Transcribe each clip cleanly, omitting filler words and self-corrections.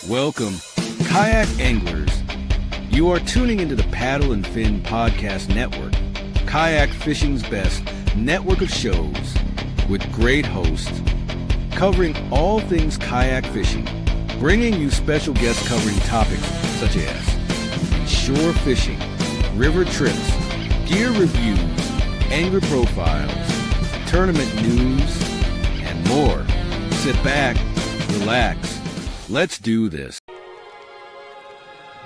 Welcome, kayak anglers. You are tuning into the Paddle and Fin Podcast Network, kayak fishing's best network of shows with great hosts covering all things kayak fishing, bringing you special guests covering topics such as shore fishing, river trips, gear reviews, angler profiles, tournament news, and more. Sit back, relax. Let's do this.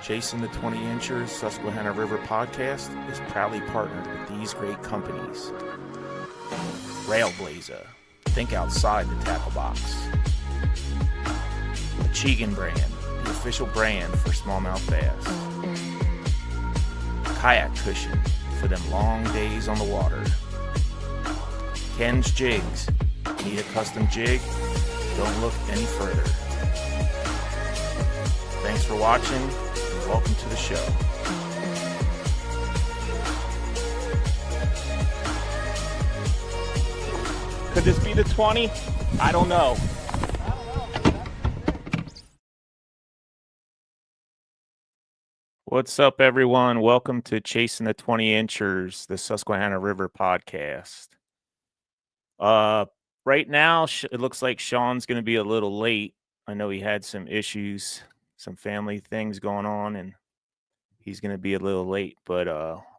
Chasing the 20-inchers Susquehanna River podcast is proudly partnered with these great companies. Railblazer, think outside the tackle box. The Chegan brand, the official brand for smallmouth bass. Kayak Kushion, for them long days on the water. Ken's Jigs, need a custom jig? Don't look any further. Thanks for watching, and welcome to the show. Could this be the 20? I don't know. What's up, everyone? Welcome to Chasing the 20-inchers, the Susquehanna River podcast. Right now, it looks like Sean's going to be a little late. I know he had some issues, some family things going on, and he's going to be a little late. But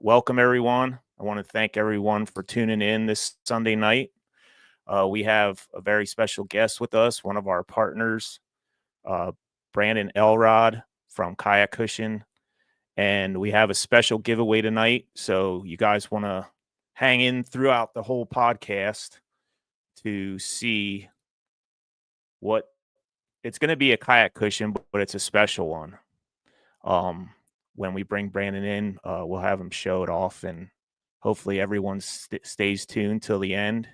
welcome, everyone. I want to thank everyone for tuning in this Sunday night. We have a very special guest with us, one of our partners, Brandon Elrod from Kayak Kushion. And we have a special giveaway tonight. So you guys want to hang in throughout the whole podcast to see what it's going to be. A Kayak Kushion, but it's a special one. When we bring Brandon in, we'll have him show it off, and hopefully everyone stays tuned till the end.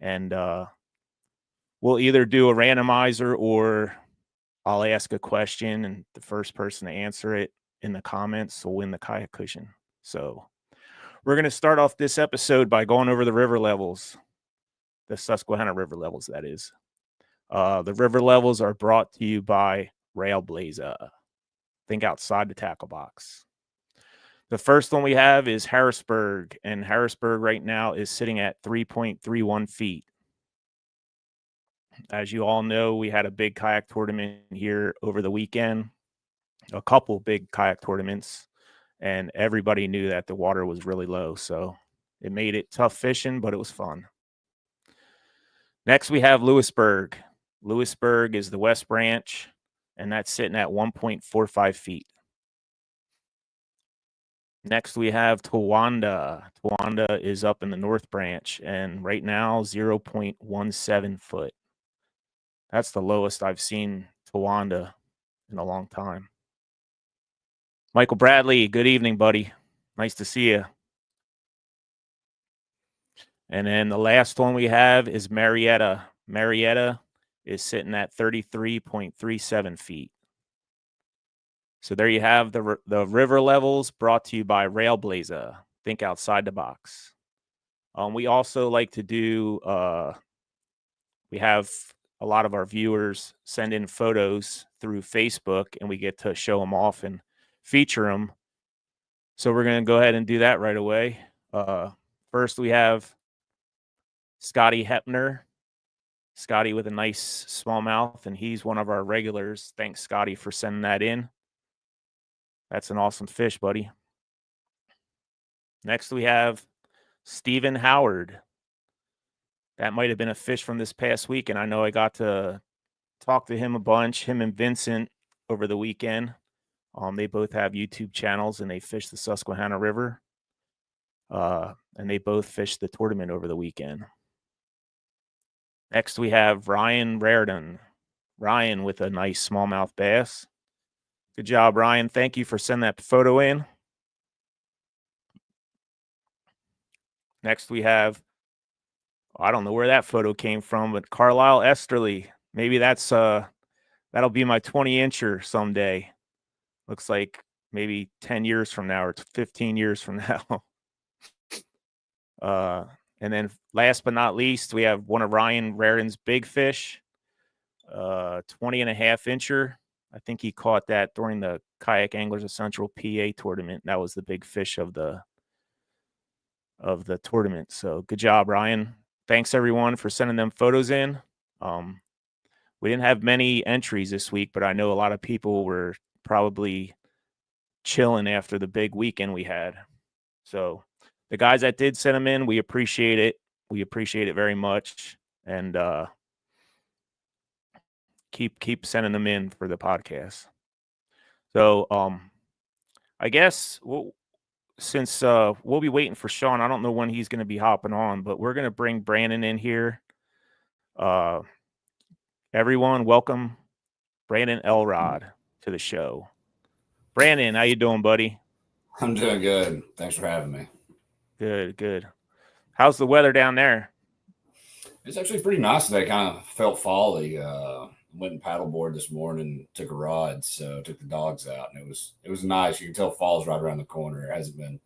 And we'll either do a randomizer, or I'll ask a question, and the first person to answer it in the comments will win the Kayak Kushion. So we're going to start off this episode by going over the river levels, the Susquehanna river levels, that is. The river levels are brought to you by Railblazer. Think outside the tackle box. The first one we have is Harrisburg, and Harrisburg right now is sitting at 3.31 feet. As you all know, we had a big kayak tournament here over the weekend, a couple big kayak tournaments, and everybody knew that the water was really low, so it made it tough fishing, but it was fun. Next, we have Lewisburg. Lewisburg is the West Branch, and that's sitting at 1.45 feet. Next, we have Towanda. Towanda is up in the North Branch, and right now, 0.17 foot. That's the lowest I've seen Towanda in a long time. Michael Bradley, good evening, buddy. Nice to see you. And then the last one we have is Marietta. Marietta is sitting at 33.37 feet. So there you have the river levels brought to you by Railblazer. Think outside the box. We also like to do, we have a lot of our viewers send in photos through Facebook, and we get to show them off and feature them. So we're going to go ahead and do that right away. First, we have Scotty Hepner. Scotty with a nice smallmouth, and he's one of our regulars. Thanks, Scotty, for sending that in. That's an awesome fish, buddy. Next, we have Stephen Howard. That might have been a fish from this past week, and I know I got to talk to him a bunch, him and Vincent, over the weekend. They both have YouTube channels, and they fish the Susquehanna River. And they both fished the tournament over the weekend. Next, we have Ryan Raridan. Ryan with a nice smallmouth bass. Good job, Ryan. Thank you for sending that photo in. Next, we have, I don't know where that photo came from, but Carlisle Esterly. Maybe that's that'll be my 20-incher someday. Looks like maybe 10 years from now or 15 years from now. And then last but not least, we have one of Ryan Raridan's big fish, 20 and a half incher. I think he caught that during the Kayak Anglers of Central PA tournament. That was the big fish of the tournament. So good job, Ryan. Thanks everyone for sending them photos in. We didn't have many entries this week, but I know a lot of people were probably chilling after the big weekend we had. So the guys that did send them in, we appreciate it. We appreciate it very much. And keep sending them in for the podcast. So I guess since we'll be waiting for Sean, I don't know when he's going to be hopping on, but we're going to bring Brandon in here. Everyone, welcome Brandon Elrod to the show. Brandon, how you doing, buddy? I'm doing good. Thanks for having me. Good. How's the weather down there? It's actually pretty nice today. Kind of felt folly. Went and paddleboard this morning, took a rod, so took the dogs out, and it was nice. You can tell fall's right around the corner. It hasn't been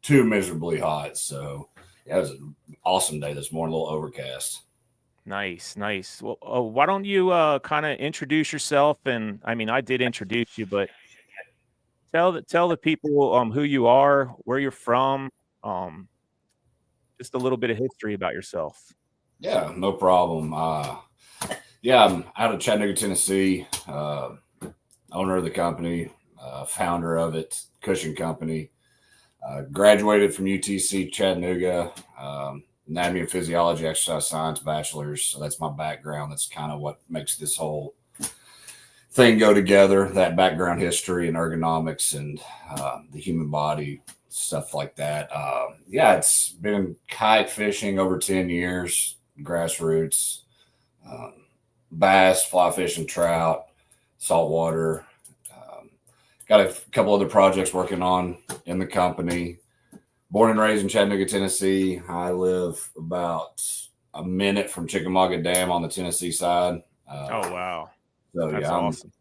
too miserably hot, so yeah, it was an awesome day this morning. A little overcast. Nice. Well, why don't you kind of introduce yourself? And I mean, I did introduce you, but tell the people who you are, where you're from, just a little bit of history about yourself. Yeah, no problem. I'm out of Chattanooga, Tennessee. Owner of the company, founder of it, Kushion Company. Graduated from UTC Chattanooga. Anatomy and physiology, exercise science, bachelor's. So that's my background. That's kind of what makes this whole thing go together. That background history and ergonomics and the human body, stuff like that. It's been kayak fishing over 10 years, grassroots, bass, fly fishing, trout, saltwater. Got a couple other projects working on in the company. Born and raised in Chattanooga, Tennessee. I live about a minute from Chickamauga Dam on the Tennessee side. Oh wow, so that's awesome.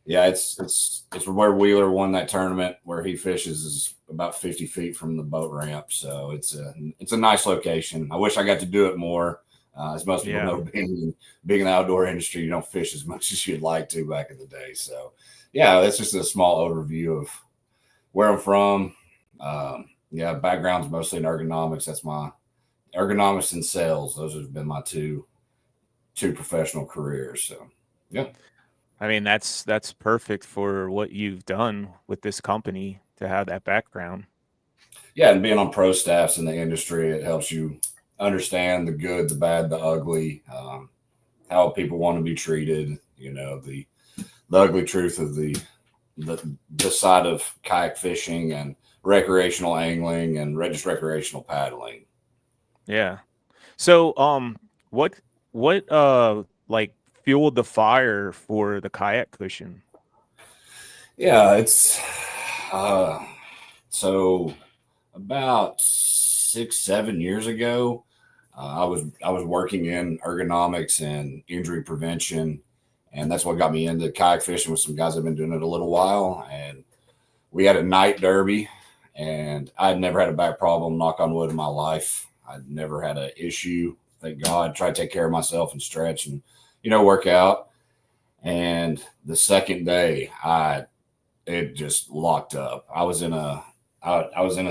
Yeah, it's where Wheeler won that tournament. Where he fishes is about 50 feet from the boat ramp. So it's a nice location. I wish I got to do it more. As most people know, being in the outdoor industry, you don't fish as much as you'd like to back in the day. So yeah, that's just a small overview of where I'm from. Background's mostly in ergonomics. That's my ergonomics and sales. Those have been my two professional careers. So, yeah. I mean, that's perfect for what you've done with this company to have that background. Yeah, and being on pro staffs in the industry, it helps you understand the good, the bad, the ugly, how people want to be treated. You know, the ugly truth of the side of kayak fishing and recreational angling and just recreational paddling. Yeah. So, what like fueled the fire for the Kayak Kushion? Yeah, it's so about 6-7 years ago, I was working in ergonomics and injury prevention, and that's what got me into kayak fishing with some guys that've been doing it a little while. And we had a night derby, and I'd never had a back problem, knock on wood, in my life. I'd never had an issue. Thank God. Try to take care of myself and stretch and, work out. And the second day, it just locked up. I was in a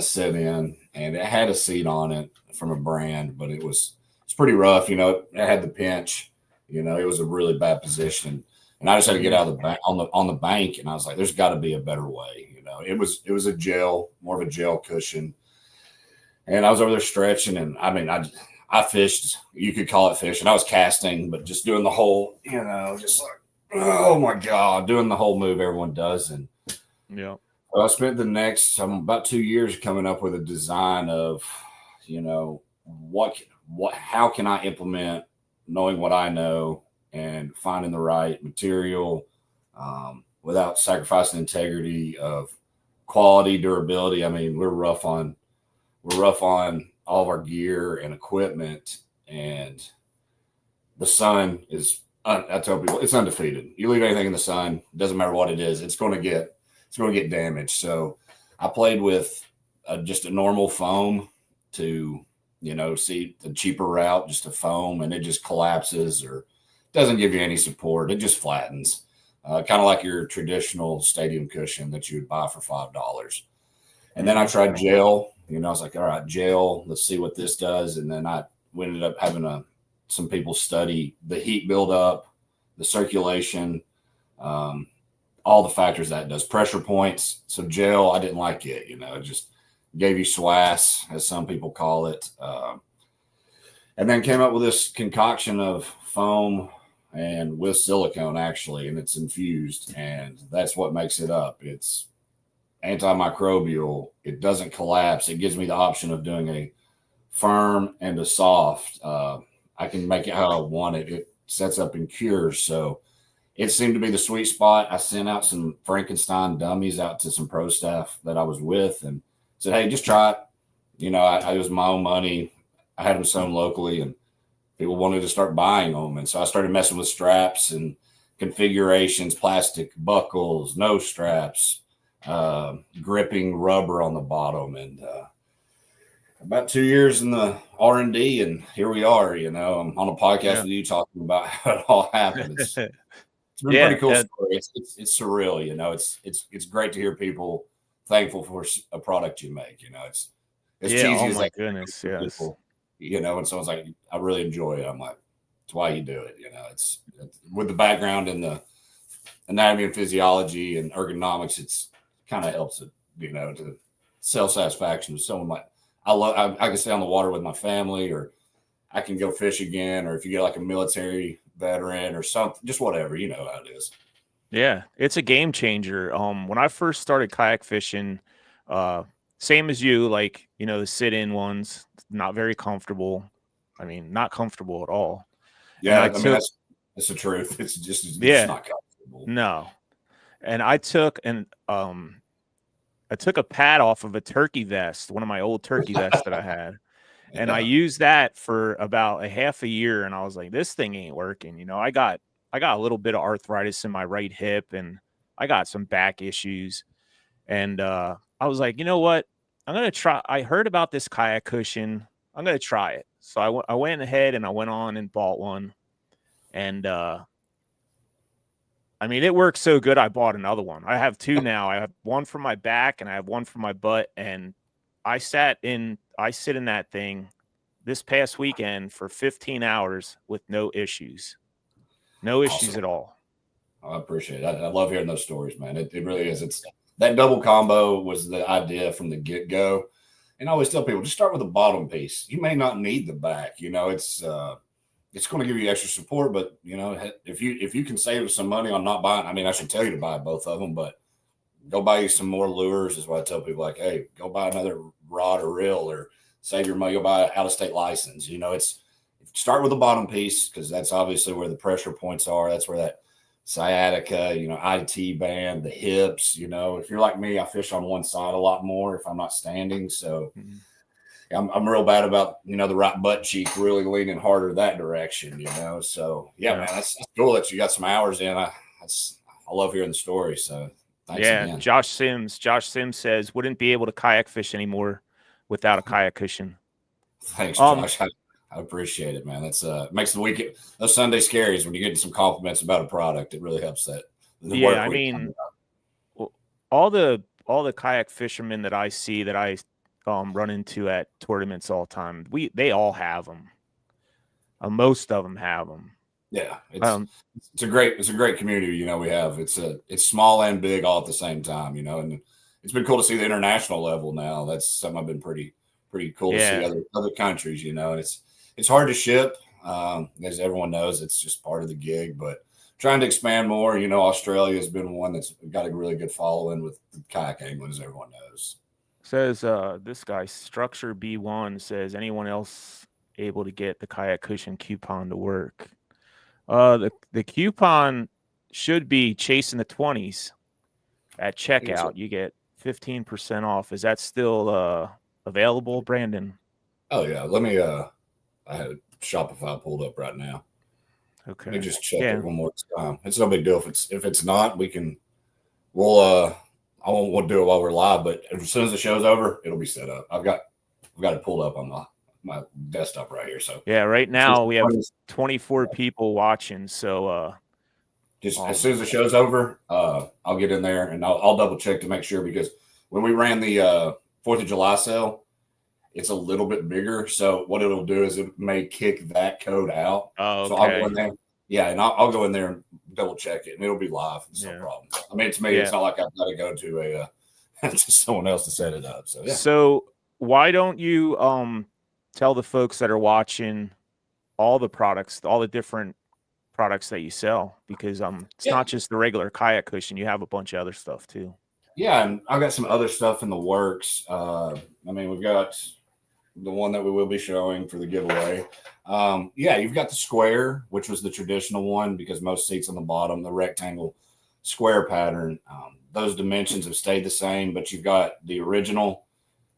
sit-in, and it had a seat on it from a brand, but it's pretty rough. It had the pinch. It was a really bad position, and I just had to get out of the bank on the bank. And I was like, "There's got to be a better way." It was a gel, more of a gel cushion, and I was over there stretching, and I mean, I fished. You could call it fishing. I was casting, but just doing the whole, just like, oh my God, doing the whole move everyone does, and yeah. Well, I spent the next about 2 years coming up with a design of, how can I implement knowing what I know and finding the right material without sacrificing integrity of quality, durability. I mean, we're rough on all of our gear and equipment, and the sun is. I tell people it's undefeated. You leave anything in the sun, doesn't matter what it is, it's going to get damaged. So I played with just a normal foam to, see the cheaper route, just a foam, and it just collapses or doesn't give you any support. It just flattens. kind of like your traditional stadium cushion that you would buy for $5. And then I tried gel. I was like, all right, gel, let's see what this does. And then we ended up having some people study the heat buildup, the circulation, all the factors that does, pressure points. So gel, I didn't like it. It just gave you swass, as some people call it. And then came up with this concoction of foam and with silicone, actually, and it's infused. And that's what makes it up. It's antimicrobial. It doesn't collapse. It gives me the option of doing a firm and a soft. I can make it how I want it. It sets up and cures. So it seemed to be the sweet spot. I sent out some Frankenstein dummies out to some pro staff that I was with and said, hey, just try it. I used my own money. I had them sewn locally and people wanted to start buying them. And so I started messing with straps and configurations, plastic buckles, no straps, gripping rubber on the bottom. And about 2 years in the R&D, and here we are. I'm on a podcast with you talking about how it all happened. It's been a pretty cool story. It's surreal. It's great to hear people thankful for a product you make. It's as cheesy as my goodness, yes. People, and someone's like, I really enjoy it. I'm like, it's why you do it. It's with the background in the anatomy and physiology and ergonomics. It's kind of helps it, to sell satisfaction with someone like. I can stay on the water with my family, or I can go fish again, or if you get like a military veteran or something, just whatever, how it is. Yeah, it's a game changer. When I first started kayak fishing, same as you, like, the sit-in ones, not very comfortable. I mean, not comfortable at all. Yeah, that's the truth. It's just not comfortable. No. And I took a pad off of a turkey vest, one of my old turkey vests that I had. And I used that for about a half a year. And I was like, this thing ain't working. I got a little bit of arthritis in my right hip and I got some back issues. And I was like, you know what? I'm going to try. I heard about this kayak cushion. I'm going to try it. So I went ahead and I went on and bought one. And it works so good. I bought another one. I have two now. I have one for my back and I have one for my butt. And I sit in that thing this past weekend for 15 hours with no issues. No issues at all. I appreciate it. I love hearing those stories, man. It really is. It's that double combo was the idea from the get-go. And I always tell people, just start with the bottom piece. You may not need the back. It's going to give you extra support, but if you can save some money on not buying, I should tell you to buy both of them, but go buy you some more lures is what I tell people. Like, hey, go buy another rod or reel, or save your money. Go buy an out-of-state license. It's start with the bottom piece because that's obviously where the pressure points are. That's where that sciatica, IT band, the hips. If you're like me, I fish on one side a lot more if I'm not standing. So. Mm-hmm. I'm real bad about, the right butt cheek really leaning harder that direction, So, yeah, man, that's cool that you got some hours in. I love hearing the story. So, thanks again. Josh Sims says, wouldn't be able to kayak fish anymore without a kayak cushion. Thanks, Josh. I appreciate it, man. That's makes the weekend, those Sunday scaries when you get some compliments about a product. It really helps that. All the kayak fishermen that I see that I run into at tournaments all the time, they all have them. Most of them have them. Yeah, it's a great community. We have it's small and big all at the same time. And it's been cool to see the international level now. That's something I've been pretty cool to see other countries. And it's hard to ship, as everyone knows. It's just part of the gig, but trying to expand more. Australia has been one that's got a really good following with kayak angling, as everyone knows. Says this guy Structure B1 says, anyone else able to get the Kayak Cushion coupon to work? The coupon should be chasing the 20s at checkout. You get 15% off. Is that still available, Brandon? Oh yeah. Let me I have Shopify pulled up right now. Okay. Let me just check it one more time. It's no big deal if it's not, we'll I won't do it while we're live, but as soon as the show's over, it'll be set up. I've got it pulled up on my desktop right here. So right now we have 24 people watching. So Just as soon as the show's over, I'll get in there and I'll double check to make sure, because when we ran the 4th of July sale, it's a little bit bigger. So what it'll do is it may kick that code out. Oh, So okay. I'll go in there. Yeah, and I'll go in there and double check it, and it'll be live. It's no problem. I mean, it's me. It's not like I've got to go to to someone else to set it up. So yeah. So why don't you tell the folks that are watching all the products, all the different products that you sell, because it's not just the regular kayak cushion. You have a bunch of other stuff too. Yeah, and I've got some other stuff in the works. I mean, we've got the one that we will be showing for the giveaway. You've got the square, which was the traditional one, because most seats on the bottom, the rectangle square pattern. Those dimensions have stayed the same, but you've got the original,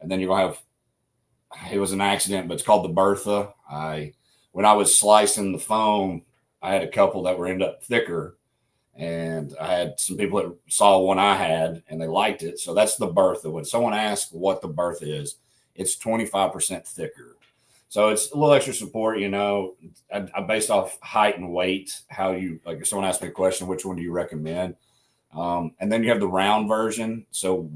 and then you're gonna have, it was an accident, but it's called the Bertha. When I was slicing the foam, I had a couple that were end up thicker, and I had some people that saw one I had and they liked it. So that's the Bertha. When someone asks what the Bertha is, it's 25% thicker. So it's a little extra support, you know. I based off height and weight, how you, like, if someone asks me a question, which one do you recommend? And then you have the round version. So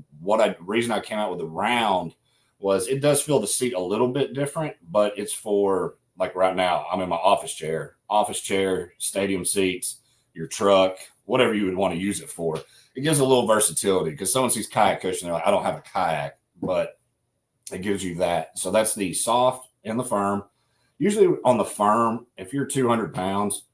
reason I came out with the round was it does feel the seat a little bit different, but it's for, like, right now, I'm in my office chair, stadium seats, your truck, whatever you would want to use it for. It gives a little versatility, because someone sees kayak cushion, they're like, I don't have a kayak, but it gives you that. So that's the soft and the firm. Usually on the firm, if you're 200 pounds,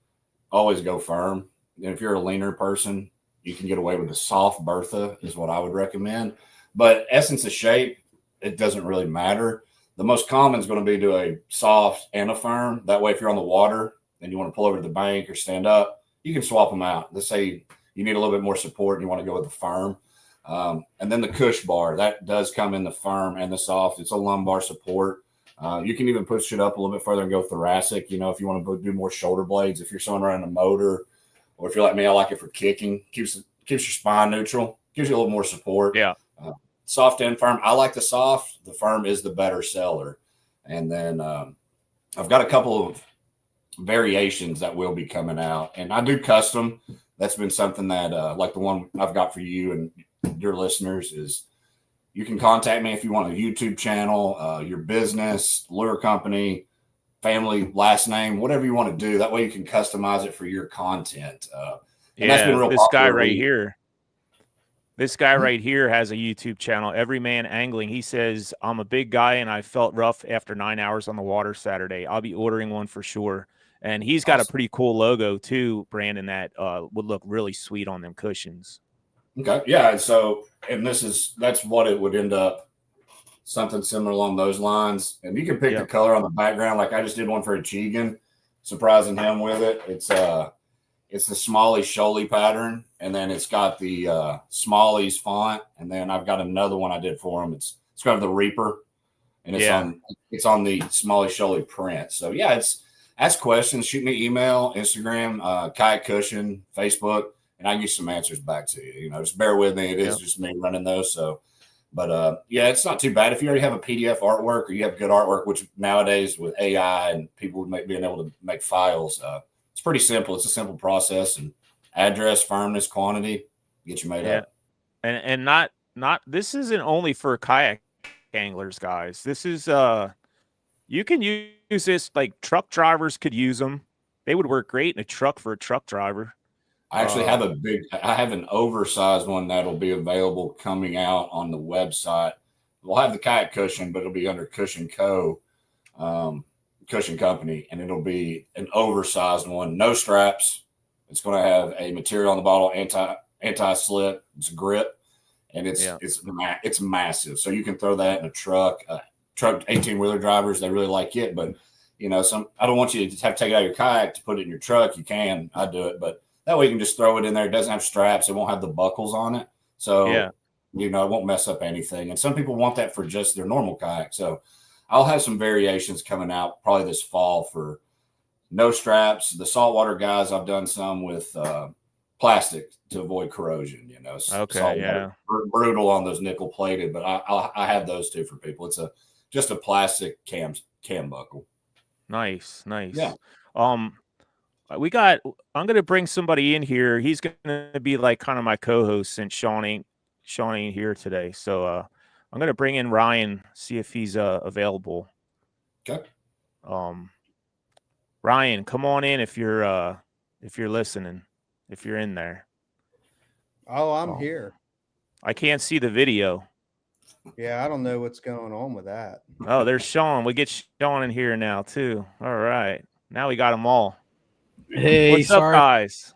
always go firm. And if you're a leaner person, you can get away with the soft Bertha is what I would recommend. But essence of shape, it doesn't really matter. The most common is going to be to a soft and a firm. That way, if you're on the water and you want to pull over to the bank or stand up, you can swap them out. Let's say you need a little bit more support and you want to go with the firm. And then the Cush bar, that does come in the firm and the soft. It's a lumbar support. You can even push it up a little bit further and go thoracic. You know, if you want to do more shoulder blades, if you're someone running a motor, or if you're like me, I like it for kicking. Keeps your spine neutral, gives you a little more support. Yeah. Soft and firm. I like the soft. The firm is the better seller. And then I've got a couple of variations that will be coming out, and I do custom. That's been something that like the one I've got for you and your listeners is, you can contact me if you want a YouTube channel, your business, lure company, family, last name, whatever you want to do. That way you can customize it for your content. And that's been real this popular. guy right here. This guy right here has a YouTube channel, Everyman Angling. He says, I'm a big guy and I felt rough after 9 hours on the water Saturday. I'll be ordering one for sure. And he's got a pretty cool logo too, Brandon, that would look really sweet on them cushions. Okay. Yeah. So, and that's what it would end up, something similar along those lines. And you can pick the color on the background. Like I just did one for a Chegan, surprising him with it. It's the Smalley Sholey pattern, and then it's got the Smalley's font, and then I've got another one I did for him. It's got the Reaper, and it's on the Smalley Sholey print. So yeah, ask questions, shoot me email, Instagram, Kayak Kushion, Facebook, and I can get some answers back to you. You know, just bear with me. It is just me running those. So, but it's not too bad if you already have a PDF artwork or you have good artwork, which nowadays with AI and people being able to make files. It's pretty simple. It's a simple process, and address, firmness, quantity, get you made up. And not this isn't only for kayak anglers, guys. This is you can use this, like truck drivers could use them. They would work great in a truck for a truck driver. I actually have I have an oversized one that'll be available coming out on the website. We'll have the Kayak Kushion, but it'll be under Cushion Cushion Company, and it'll be an oversized one, no straps. It's going to have a material on the bottle, anti-slip. It's a grip, and it's massive. So you can throw that in a truck. Truck 18-wheeler drivers, they really like it, but you know, I don't want you to just have to take it out of your kayak to put it in your truck. You can, I do it, but that way you can just throw it in there. It doesn't have straps. It won't have the buckles on it, so you know, it won't mess up anything. And some people want that for just their normal kayak. So I'll have some variations coming out probably this fall for no straps. The saltwater guys, I've done some with plastic to avoid corrosion. You know, brutal on those nickel plated, but I have those too for people. It's just a plastic cam buckle. Nice. Yeah. I'm going to bring somebody in here. He's going to be like kind of my co-host since Sean ain't here today. So I'm going to bring in Ryan, see if he's available. Okay. Ryan, come on in if you're listening, if you're in there. Oh, I'm here. I can't see the video. Yeah, I don't know what's going on with that. Oh, there's Sean. We get Sean in here now too. All right. Now we got them all. Hey, what's up, guys?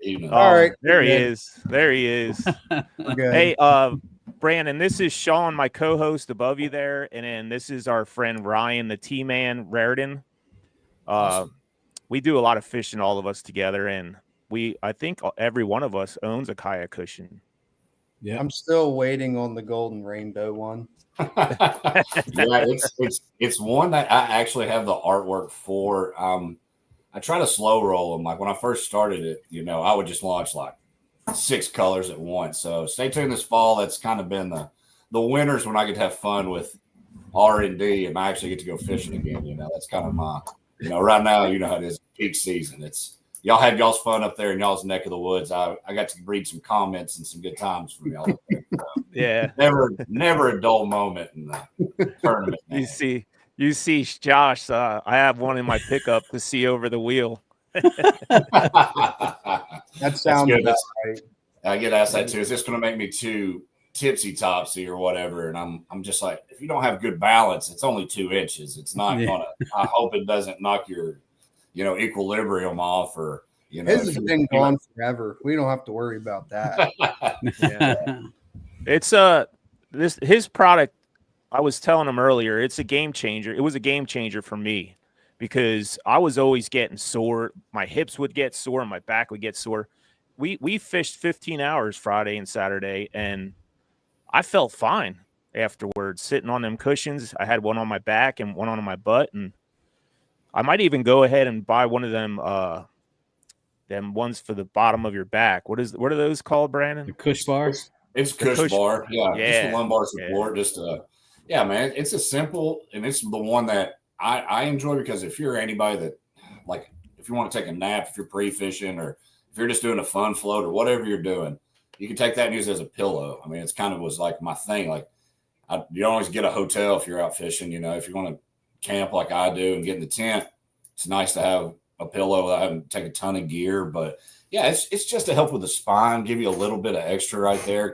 Evening. All right. There he is. There he is. Good. Hey, Brandon, this is Sean, my co-host above you there, and then this is our friend Ryan, the T-Man Raritan. Awesome. We do a lot of fishing, all of us together, and I think every one of us owns a Kayak Kushion. Yeah, I'm still waiting on the golden rainbow one. Yeah, it's one that I actually have the artwork for. I try to slow roll them. Like when I first started it, I would just launch like 6 colors at once. So stay tuned this fall. That's kind of been the winters when I get to have fun with R&D and I actually get to go fishing again. That's kind of my, right now, how it is peak season. It's y'all had y'all's fun up there in y'all's neck of the woods. I got to read some comments and some good times from y'all. Yeah. Never a dull moment in the tournament. Man. You see, Josh, I have one in my pickup to see over the wheel. That sounds good. Right. I get asked that too. Is this going to make me too tipsy-topsy or whatever? And I'm just like, if you don't have good balance, it's only 2 inches. It's not going to, I hope it doesn't knock your, equilibrium off or, His has been gone forever. We don't have to worry about that. Yeah. It's his product. I was telling him earlier, it's a game changer. It was a game changer for me because I was always getting sore. My hips would get sore, my back would get sore. We fished 15 hours Friday and Saturday, and I felt fine afterwards sitting on them cushions. I had one on my back and one on my butt, and I might even go ahead and buy one of them ones for the bottom of your back. What are those called, Brandon? The Cush bars. It's Cush bar. Yeah. Just the lumbar support. Yeah. Just yeah, man. It's a simple, and it's the one that I enjoy because if you're anybody that like if you want to take a nap, if you're pre-fishing or if you're just doing a fun float or whatever you're doing, you can take that and use it as a pillow. I mean, it's kind of was like my thing. Like you always get a hotel if you're out fishing, if you're going to camp like I do and get in the tent, it's nice to have a pillow without having to take a ton of gear. But yeah, it's just to help with the spine, give you a little bit of extra right there.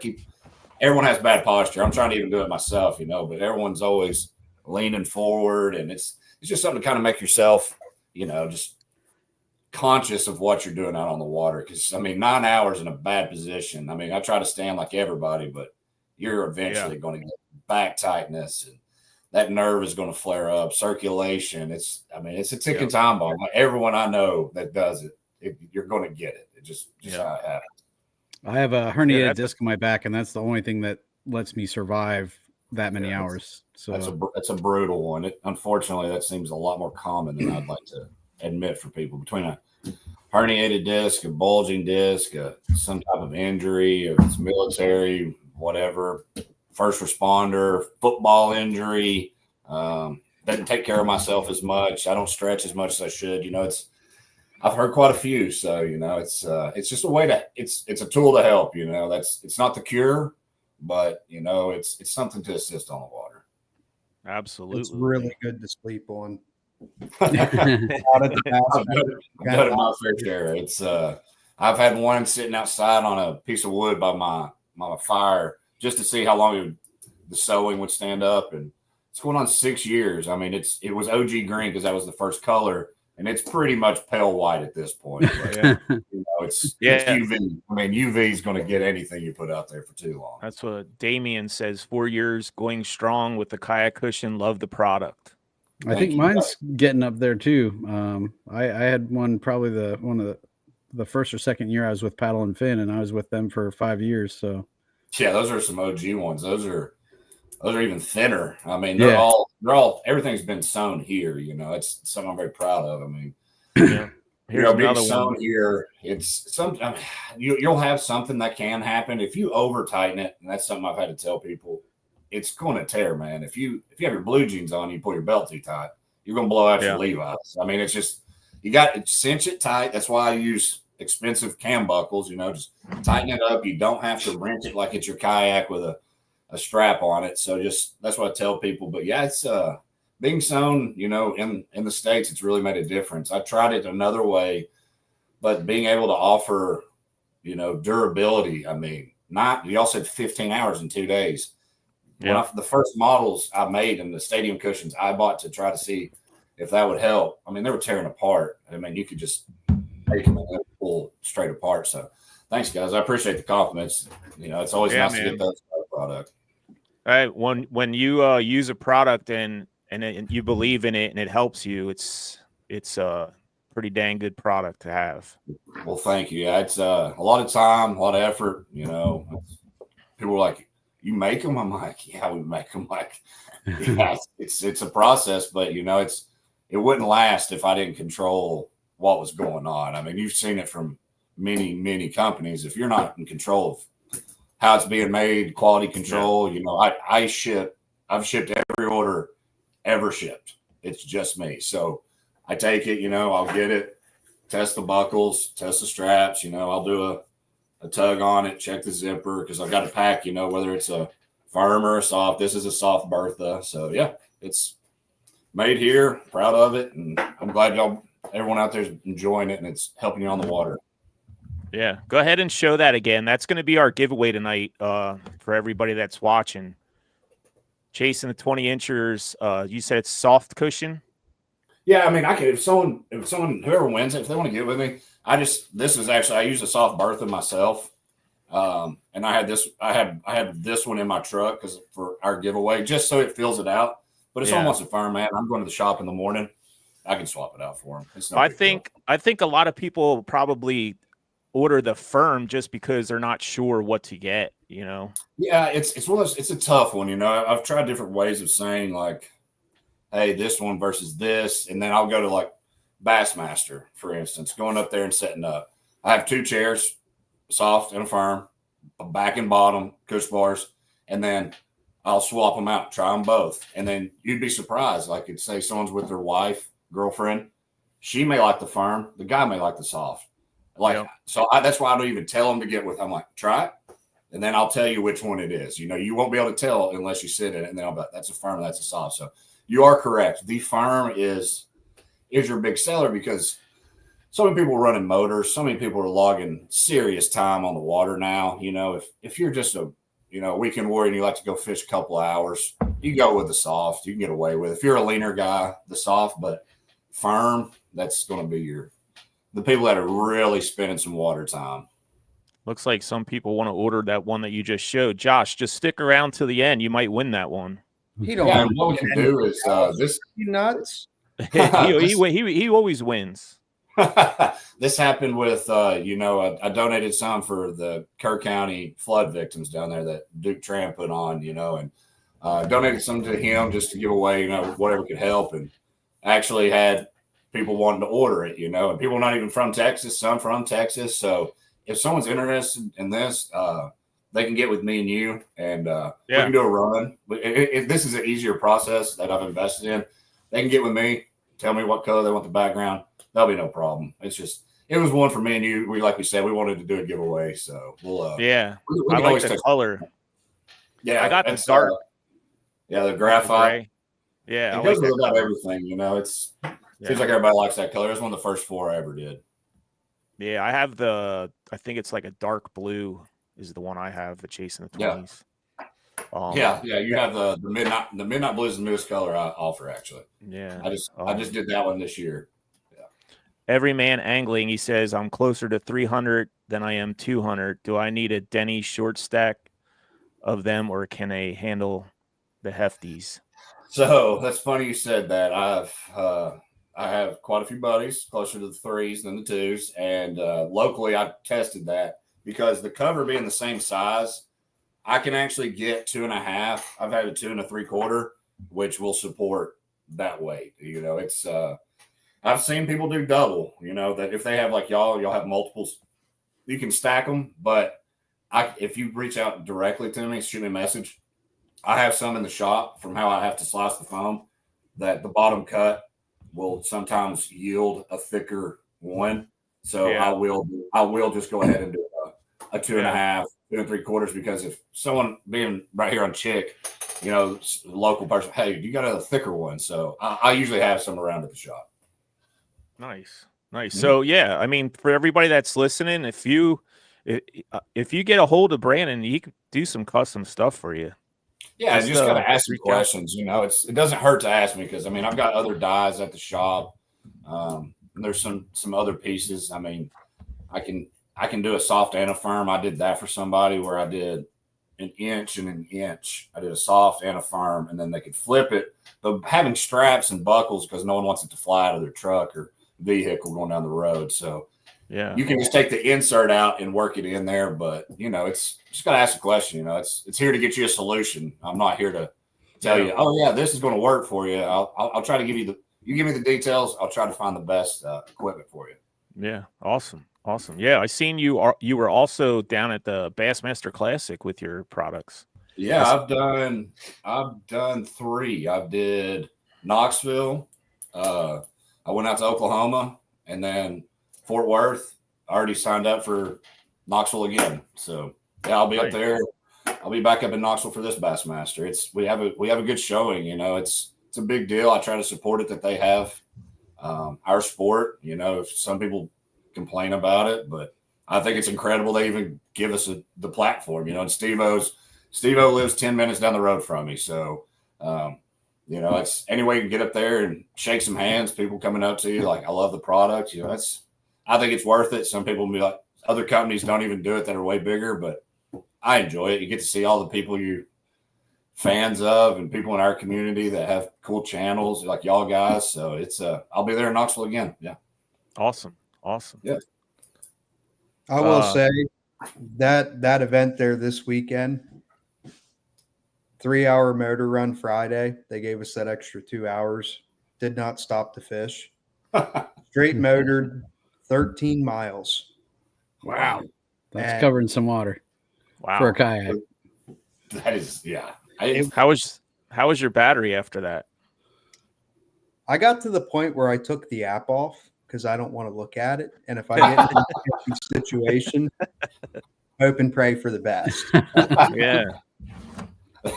Everyone has bad posture. I'm trying to even do it myself, but everyone's always leaning forward, and it's just something to kind of make yourself, just conscious of what you're doing out on the water. Because 9 hours in a bad position. I try to stand like everybody, but you're eventually going to get back tightness, and that nerve is going to flare up. Circulation. It's a ticking time bomb. Everyone I know that does it, you're going to get it. It just how it happens. I have a herniated disc in my back, and that's the only thing that lets me survive that many hours. So that's a brutal one. Unfortunately, that seems a lot more common than I'd like to admit for people. Between a herniated disc, a bulging disc, some type of injury, if it's military, whatever, first responder, football injury, doesn't take care of myself as much. I don't stretch as much as I should. I've heard quite a few, so it's just a way to it's a tool to help. It's not the cure, but it's something to assist on the water. Absolutely, it's really good to sleep on. I've done it my fair share. It's I've had one sitting outside on a piece of wood by my fire just to see how long the sewing would stand up, and it's going on 6 years. It was OG green because that was the first color. And it's pretty much pale white at this point. But, it's UV. UV is going to get anything you put out there for too long. That's what Damien says. 4 years going strong with the Kayak Kushion. Love the product. I think mine's getting up there too. I had one probably one of the first or second year I was with Paddle and Fin, and I was with them for 5 years. So yeah, those are some OG ones. Those are even thinner. They're all everything's been sewn here. It's something I'm very proud of. Being sewn here, it's something you'll have something that can happen if you over tighten it, and that's something I've had to tell people. It's going to tear, man. If you have your blue jeans on, you pull your belt too tight, you're going to blow out your Levi's. It's just you got to cinch it tight. That's why I use expensive cam buckles, just tighten it up. You don't have to wrench it like it's your kayak with a strap on it. So that's what I tell people. But yeah, it's being sewn, in the States, it's really made a difference. I tried it another way, but being able to offer, durability. I mean, y'all said 15 hours in 2 days. Yeah. The first models I made in the stadium cushions I bought to try to see if that would help. I mean, they were tearing apart. I mean, you could just take them and pull straight apart. So thanks, guys. I appreciate the compliments. It's always nice to get those product. All right. When you use a product and you believe in it and it helps you, it's a pretty dang good product to have. Well, thank you. Yeah, it's a lot of time, a lot of effort. People are like, "You make them?" I'm like, "Yeah, we make them." Like, yeah, it's a process, but it wouldn't last if I didn't control what was going on. I mean, you've seen it from many, many companies. If you're not in control of how it's being made, quality control, I've shipped every order ever shipped. It's just me. So I take it, I'll get it, test the buckles, test the straps, I'll do a tug on it, check the zipper, because I've got to pack, whether it's a firm or a soft. This is a soft Bertha. So yeah, it's made here, proud of it. And I'm glad everyone out there is enjoying it and it's helping you on the water. Yeah. Go ahead and show that again. That's going to be our giveaway tonight for everybody that's watching. Chasing the 20-inchers. You said it's soft cushion. Yeah, I mean, I could if someone whoever wins it, if they want to get with me, I use a soft Bertha myself, and I had this one in my truck for our giveaway just so it fills it out. But if someone wants a firm, man, I'm going to the shop in the morning. I can swap it out for them. I think a lot of people probably order the firm just because they're not sure what to get. Yeah, it's one of those. It's a tough one. I've tried different ways of saying like, hey, this one versus this. And then I'll go to like Bassmaster, for instance, going up there and setting up. I have 2 chairs, soft and a firm, a back and bottom, cush bars, and then I'll swap them out, try them both. And then you'd be surprised. Like it'd say someone's with their wife, girlfriend. She may like the firm. The guy may like the soft. So that's why I don't even tell them to get with. I'm like, try it. And then I'll tell you which one it is. You won't be able to tell unless you sit in it. And then I'll be like, that's a firm, that's a soft. So you are correct. The firm is your big seller because so many people are running motors. So many people are logging serious time on the water now. If you're just a weekend warrior and you like to go fish a couple of hours, you go with the soft. You can get away with it. If you're a leaner guy, the soft, but firm, that's going to be the people that are really spending some water time. Looks like some people want to order that one that you just showed. Josh, just stick around to the end. You might win that one. He don't. Yeah, and what we can do is this. You nuts? he always wins. This happened with I donated some for the Kerr County flood victims down there that Duke Tran put on, and donated some to him just to give away, whatever could help, and actually had people wanting to order it, and people not even from Texas, some from Texas. So if someone's interested in this, they can get with me and you, and we can do a run. This is an easier process that I've invested in. They can get with me, tell me what color they want the background. That'll be no problem. It was one for me and you. Like we said, we wanted to do a giveaway, so we'll. I like the color. Yeah, I got the dark. The graphite. Yeah, it goes with about everything. Seems like everybody likes that color. It's one of the first 4 I ever did. Yeah, I have I think it's like a dark blue is the one I have, the Chasing the 20s. You have the midnight blue is the newest color I offer, actually. Yeah. I just did that one this year. Yeah. Every Man Angling, he says, I'm closer to 300 than I am 200. Do I need a Denny short stack of them, or can they handle the hefties? So that's funny you said that. I have quite a few buddies closer to the 3s than the 2s. And locally, I tested that because the cover being the same size, I can actually get 2.5. I've had a 2 3/4, which will support that weight. It's I've seen people do double, that if they have like y'all have multiples, you can stack them. But if you reach out directly to me, shoot me a message. I have some in the shop from how I have to slice the foam that the bottom cut will sometimes yield a thicker one. So Yeah. I will just go ahead and do a 2.5, 2 3/4, because if someone being right here on Chick, local person, hey, you got a thicker one. So I usually have some around at the shop. Nice. So yeah, I mean, for everybody that's listening, if you get a hold of Brandon, he can do some custom stuff for you. Yeah, just got to ask some questions. It doesn't hurt to ask me, because I mean, I've got other dyes at the shop. There's some other pieces. I mean, I can do a soft and a firm. I did that for somebody where I did an inch and an inch. I did a soft and a firm, and then they could flip it, but having straps and buckles because no one wants it to fly out of their truck or vehicle going down the road. So yeah, you can just take the insert out and work it in there. But it's just got to ask a question. It's here to get you a solution. I'm not here to tell you, oh yeah, this is going to work for you. I'll try to give you you give me the details. I'll try to find the best equipment for you. Yeah, awesome. Yeah, I seen you were also down at the Bassmaster Classic with your products. Yeah, I've done 3. I did Knoxville. I went out to Oklahoma, and then Fort Worth. I already signed up for Knoxville again. So yeah, I'll be up there. I'll be back up in Knoxville for this Bassmaster. We have a good showing. It's a big deal. I try to support it that they have our sport. If some people complain about it, but I think it's incredible they even give us the platform. And Steve-O lives 10 minutes down the road from me. So, it's any way you can get up there and shake some hands, people coming up to you like, I love the product. I think it's worth it. Some people will be like, other companies don't even do it that are way bigger, but I enjoy it. You get to see all the people you're fans of and people in our community that have cool channels like y'all guys. So it's I'll be there in Knoxville again. Yeah. Awesome. Yeah. I will say that event there this weekend, 3-hour motor run Friday. They gave us that extra 2 hours. Did not stop to fish. Straight motored 13 miles. Wow. That's covering some water. Wow. For a kayak. That is, yeah. How was your battery after that? I got to the point where I took the app off because I don't want to look at it. And if I get in a sketchy situation, hope and pray for the best. Yeah.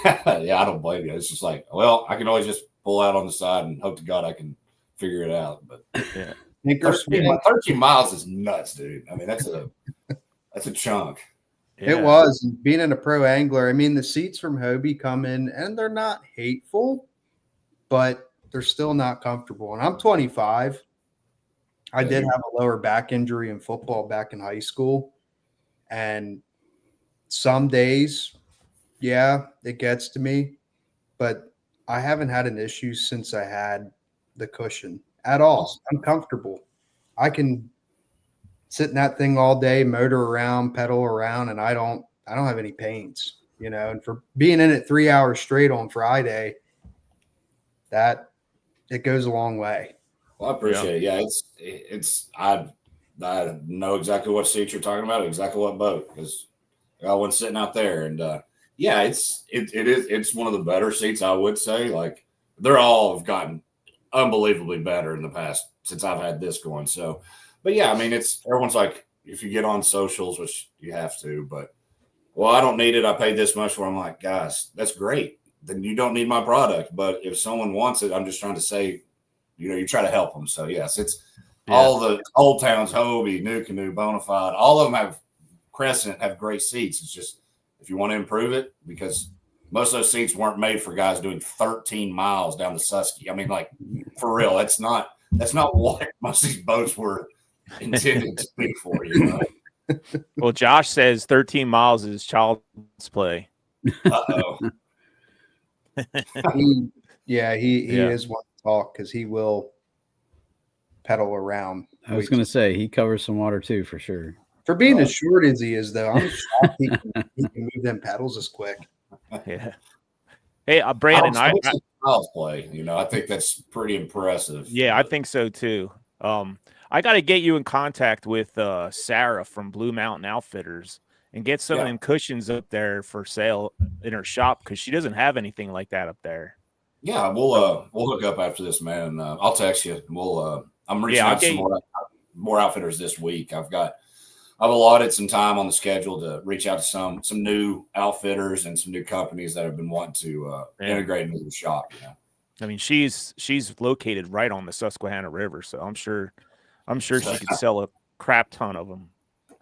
Yeah, I don't blame you. It's just like, well, I can always just pull out on the side and hope to God I can figure it out. But yeah, 13 miles is nuts, dude. I mean, that's a chunk. Yeah. It was. And being in a pro angler, I mean, the seats from Hobie come in and they're not hateful, but they're still not comfortable. And I'm 25. I did have a lower back injury in football back in high school. And some days, yeah, it gets to me, but I haven't had an issue since I had the cushion at all. I'm comfortable. I can sit in that thing all day, motor around, pedal around, and I don't have any pains, and for being in it 3 hours straight on Friday, that it goes a long way. Well, I appreciate it. Yeah, I know exactly what seat you're talking about, exactly what boat, because I got one sitting out there, and yeah, it's one of the better seats, I would say. Like, they're all have gotten unbelievably better in the past since I've had this going. So, but yeah, I mean, everyone's like, if you get on socials, which you have to, but well, I don't need it. I paid this much for it. I'm like, guys, that's great. Then you don't need my product. But if someone wants it, I'm just trying to say, you try to help them. So yes, it's all the old towns, Hobie, New Canoe, Bonafide, all of them Crescent have great seats. It's just, if you want to improve it, because most of those seats weren't made for guys doing 13 miles down the Susquehanna. I mean, like, for real, that's not what most of these boats were intended to be for, Well, Josh says 13 miles is child's play. Uh-oh. He is one to talk because he will pedal around. I was going to say he covers some water too, for sure. For being as short as he is, though, I'm shocked he can move them pedals as quick. Yeah. Hey, Brandon, child's play. I think that's pretty impressive. Yeah, I think so too. I got to get you in contact with Sarah from Blue Mountain Outfitters and get some of them cushions up there for sale in her shop, because she doesn't have anything like that up there. Yeah, we'll hook up after this, man. I'll text you. I'm reaching out to some more outfitters this week. I've allotted some time on the schedule to reach out to some new outfitters and some new companies that have been wanting to integrate into the shop. You know? I mean, she's located right on the Susquehanna River, so I'm sure she could sell a crap ton of them.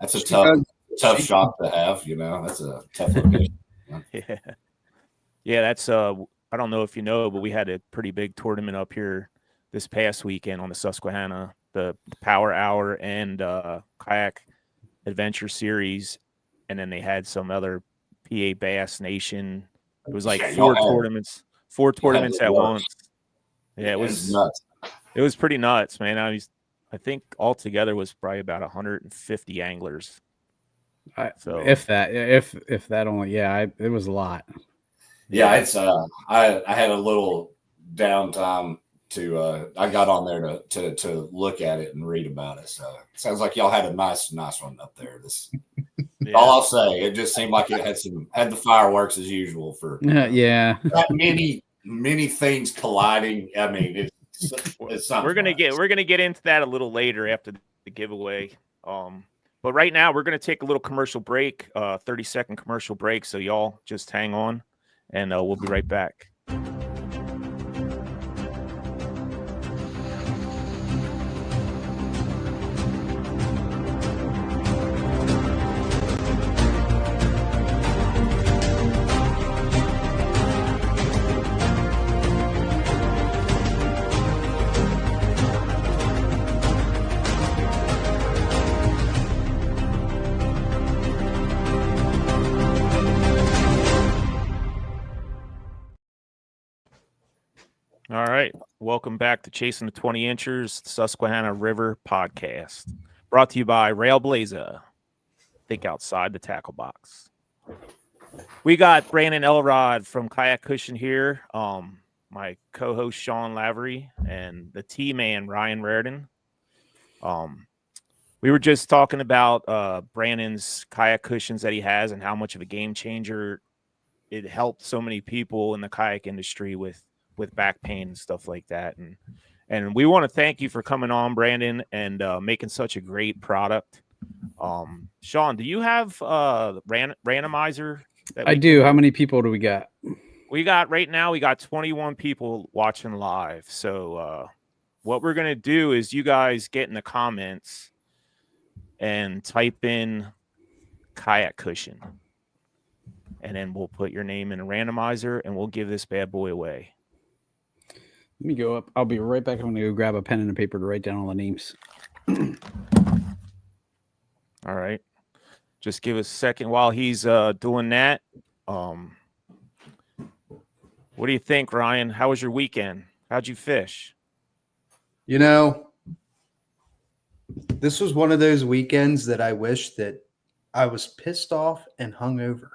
That's a tough shop to have. You know, that's a tough location. Yeah, that's I don't know if you know, but we had a pretty big tournament up here this past weekend on the Susquehanna, the Power Hour and Kayak Adventure Series, and then they had some other PA Bass Nation. It was like four tournaments at once. Yeah, it was nuts. It was pretty nuts, man. I think altogether was probably about 150 anglers. If that only, it was a lot. Yeah, it's I had a little downtime to I got on there to look at it and read about it. So it sounds like y'all had a nice one up there. All I'll say, it just seemed like it had the fireworks as usual for that many things colliding. I mean, it's something. We're gonna get into that a little later after the giveaway. But right now we're gonna take a little commercial break, 30-second commercial break. So y'all just hang on, and we'll be right back. All right. Welcome back to Chasing the 20 Inchers, Susquehanna River podcast. Brought to you by Railblazer. Think outside the tackle box. We got Brandon Elrod from Kayak Kushion here, my co-host Sean Lavery, and the T-Man Ryan Raridan. We were just talking about Brandon's kayak cushions that he has and how much of a game changer it helped so many people in the kayak industry with back pain and stuff like that. And we want to thank you for coming on, Brandon, and making such a great product. Sean, do you have randomizer? I do. How many people do we got? We got 21 people watching live. So what we're going to do is you guys get in the comments and type in Kayak Kushion. And then we'll put your name in a randomizer and we'll give this bad boy away. Let me go up. I'll be right back. I'm going to go grab a pen and a paper to write down all the names. All right. Just give us a second while he's doing that. What do you think, Ryan? How was your weekend? How'd you fish? You know, this was one of those weekends that I wish that I was pissed off and hungover.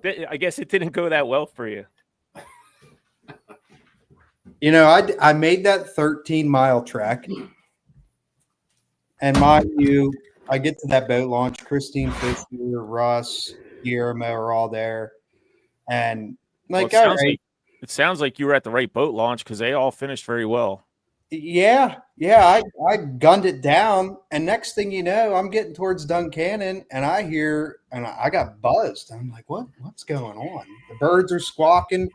I guess it didn't go that well for you. You know, I made that 13-mile trek. And mind you, I get to that boat launch. Christine Fisher, Russ, Guillermo are all there. And like, it sounds like you were at the right boat launch because they all finished very well. Yeah. I gunned it down. And next thing you know, I'm getting towards Duncannon and I hear, and I got buzzed. I'm like, what's going on? The birds are squawking.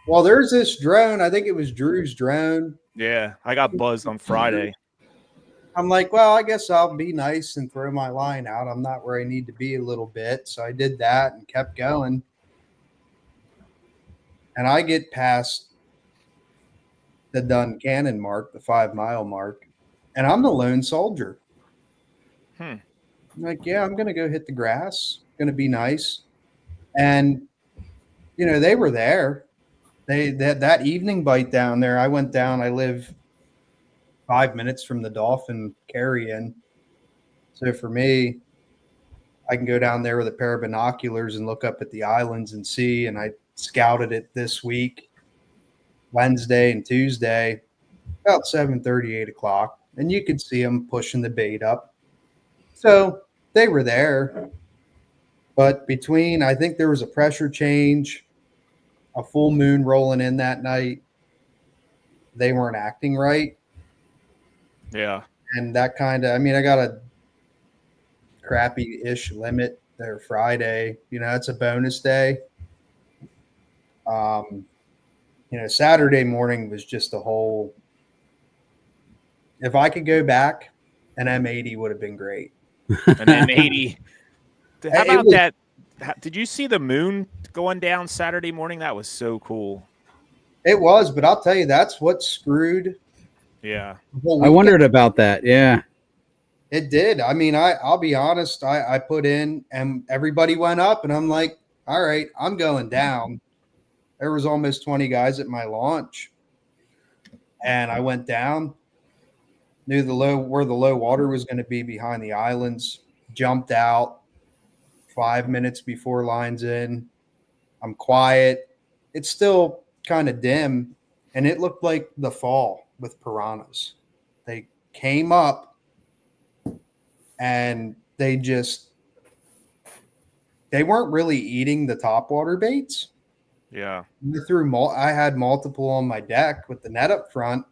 Well, there's this drone. I think it was Drew's drone. Yeah, I got buzzed on Friday. I'm like, well, I guess I'll be nice and throw my line out. I'm not where I need to be a little bit. So I did that and kept going. And I get past the Duncannon mark, the 5-mile mark, and I'm the lone soldier. I'm like, yeah, I'm going to go hit the grass. Going to be nice. And, you know, they were there. That evening bite down there, I went down. I live 5 minutes from the dolphin carry-in. So for me, I can go down there with a pair of binoculars and look up at the islands and see. And I scouted it this week, Wednesday and Tuesday, about 7:30, 8 o'clock. And you could see them pushing the bait up. So they were there. But I think there was a pressure change. a full moon rolling in that night. They weren't acting right. Yeah. And that kind of, I mean, I got a crappy-ish limit there Friday. You know, it's a bonus day. You know, Saturday morning was just a whole. If I could go back, an M80 would have been great. An M80. How It about was- that? Did you see the moon going down Saturday morning? That was so cool. It was, but I'll tell you, that's what screwed Yeah. the whole I weekend. wondered about that. Yeah. It did. I mean, I'll be honest. I put in, and everybody went up, and I'm like, all right, I'm going down. There was almost 20 guys at my launch, and I went down. Knew where the low water was going to be behind the islands. Jumped out 5 minutes before lines in. I'm quiet. It's still kind of dim, and it looked like the fall with piranhas. They came up, and they weren't really eating the topwater baits. Yeah. I had multiple on my deck with the net up front.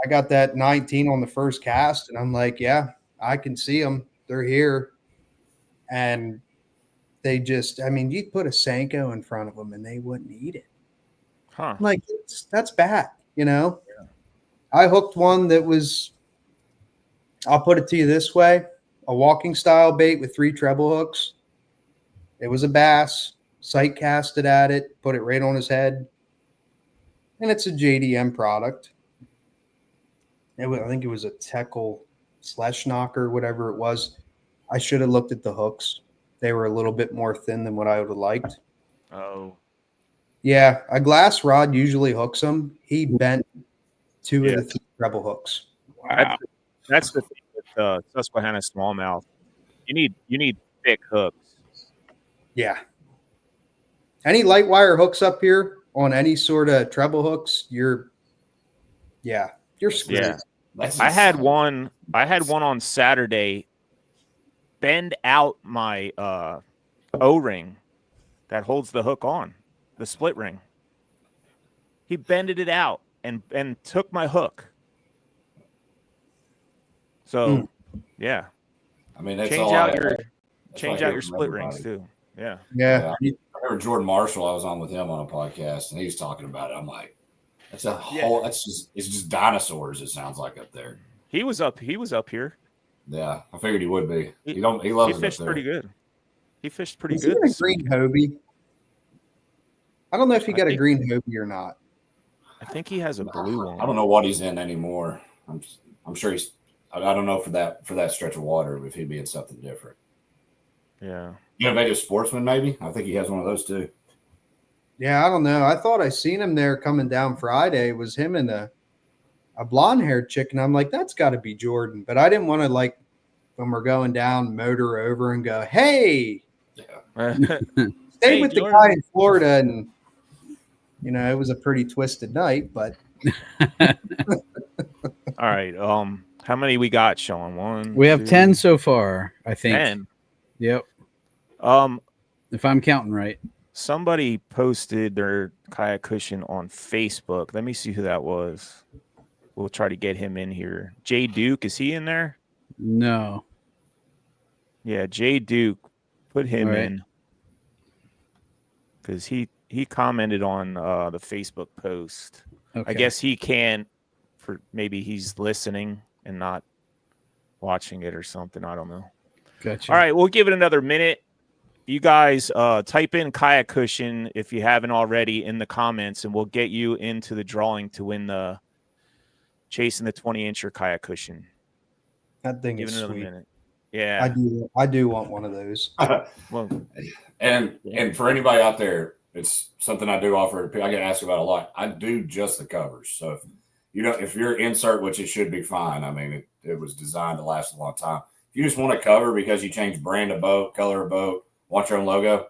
I got that 19 on the first cast, and I'm like, yeah, I can see them. They're here. And they just, I mean, you'd put a Senko in front of them and they wouldn't eat it. Huh. I'm like, that's bad, you know? Yeah. I hooked one that was, I'll put it to you this way, a walking style bait with 3 treble hooks. It was a bass, sight casted at it, put it right on his head. And it's a JDM product. I think it was a Teckle Slesh Knocker, whatever it was. I should have looked at the hooks. They were a little bit more thin than what I would have liked. Oh. Yeah, a glass rod usually hooks them. He bent 2 of the 3 treble hooks. Wow. That's the thing with Susquehanna smallmouth. You need thick hooks. Yeah. Any light wire hooks up here on any sort of treble hooks, you're screwed. Yeah. That's I had insane. one on Saturday bend out my O-ring that holds the hook on, the split ring. He bended it out and took my hook. So, yeah. I mean, that's Change all out I your have. That's change what I out hear your from split everybody. rings too. Yeah. Yeah. I remember Jordan Marshall. I was on with him on a podcast, and he's talking about it. I'm like, that's a whole. It's just dinosaurs. It sounds like up there. He was up here. Yeah, I figured he would be. He loves He it fished up there. pretty good. He fished pretty Is good. he a green Hobie? I don't know if he got a think- green Hobie or not. I think he has a blue one. I don't know what he's in anymore. I'm sure he's. I don't know for that stretch of water if he'd be in something different. Yeah. Innovative Sportsman, maybe. I think he has one of those too. Yeah, I don't know. I thought I seen him there coming down Friday. It was him and a blonde-haired chick, and I'm like, that's got to be Jordan. But I didn't want to, like, when we're going down, motor over and go, hey, Yeah. stay with the Jordan. guy in Florida. And, you know, it was a pretty twisted night, but All right. How many we got, Sean? One. We have 2, 10 so far, I think. 10. Yep. If I'm counting right. Somebody posted their Kayak Kushion on Facebook. Let me see who that was. We'll try to get him in here. Jay Duke, is he in there? No. Yeah, Jay Duke. Put him All right. in. Because he commented on the Facebook post. Okay. I guess he can't, for maybe he's listening and not watching it or something. I don't know. Gotcha. All right, we'll give it another minute. You guys type in Kayak Kushion if you haven't already in the comments, and we'll get you into the drawing to win the Chasing the 20-incher Kayak Kushion. that thing Give it is another sweet. minute. Yeah. I do want one of those. Well, And for anybody out there, it's something I do offer. I get asked about a lot. I do just the covers. So if your insert, which it should be fine. I mean, it was designed to last a long time. If you just want a cover because you change brand of boat, color of boat, want your own logo,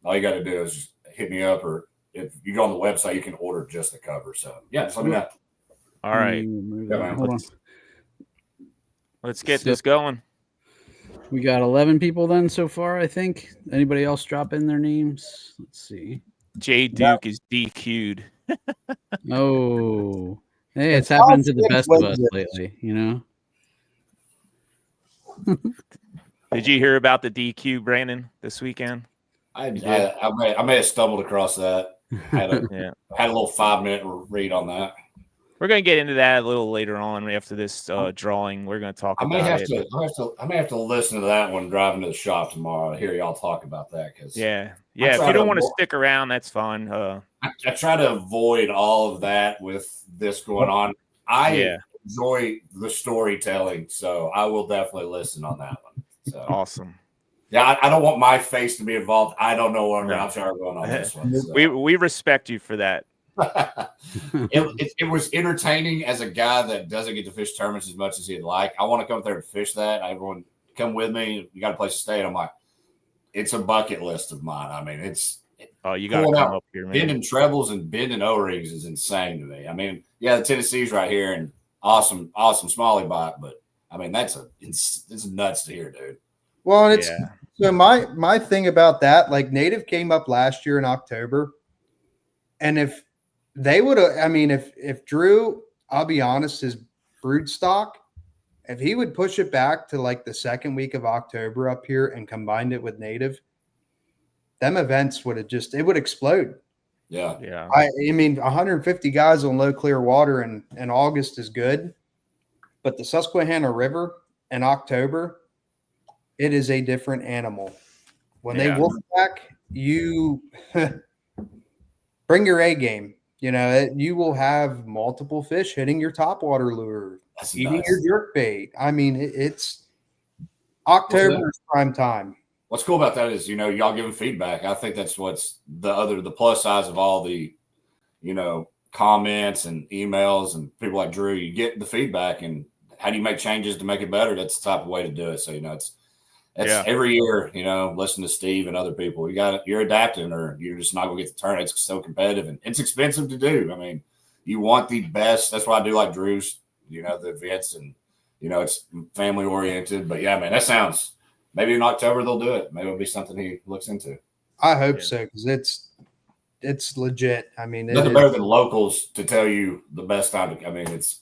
all you got to do is just hit me up, or if you go on the website, you can order just the cover. So yeah, just let me know. all right. Yeah, man. Hold on. Let's get this going. We got 11 people then so far, I think. Anybody else drop in their names? Let's see. Jay Duke is DQ'd. Oh, hey, it's It's happening to the Sims best of wins us it. lately, you know. Did you hear about the DQ, Brandon, this weekend? I did? may have stumbled across that. Had a Yeah. had a little 5-minute read on that. We're gonna get into that a little later on after this drawing. We're gonna talk I may about have it. to. I may have to listen to that one driving to the shop tomorrow. To hear y'all talk about that because Yeah. If you don't want to stick around, that's fine. I try to avoid all of that with this going on. I enjoy the storytelling, so I will definitely listen on that one. So awesome. Yeah, I don't want my face to be involved. I don't know what I'm going on this one. So. We respect you for that. it was entertaining as a guy that doesn't get to fish tournaments as much as he'd like. I want to come up there and fish that. Everyone come with me. You got a place to stay. And I'm like, it's a bucket list of mine. I mean, you got to come up here, man. Bending trebles and bending O-rings is insane to me. I mean, yeah, the Tennessee's right here and awesome smalley bite, but I mean, it's nuts to hear, dude. Well, it's so my thing about that, like Native came up last year in October, and if they would have, I mean, if Drew, I'll be honest, his brood stock, if he would push it back to like the second week of October up here and combined it with Native, them events would have it would explode. Yeah. I mean, 150 guys on low clear water in August is good, but the Susquehanna River in October, it is a different animal. When they wolf back, you bring your A game. You know, you will have multiple fish hitting your topwater lure, eating your jerk bait. I mean, it's October is prime time. What's cool about that is, y'all giving feedback. I think that's what's the plus size of all the, comments and emails and people like Drew. You get the feedback and how do you make changes to make it better? That's the type of way to do it. So, it's every year, listen to Steve and other people. You're adapting or you're just not going to get the turn. It's so competitive and it's expensive to do. I mean, you want the best. That's why I do like Drew's, the events and, it's family oriented. But yeah, man, that sounds maybe in October they'll do it. Maybe it'll be something he looks into. I hope so because it's legit. I mean, nothing better than locals to tell you the best time to. I mean, it's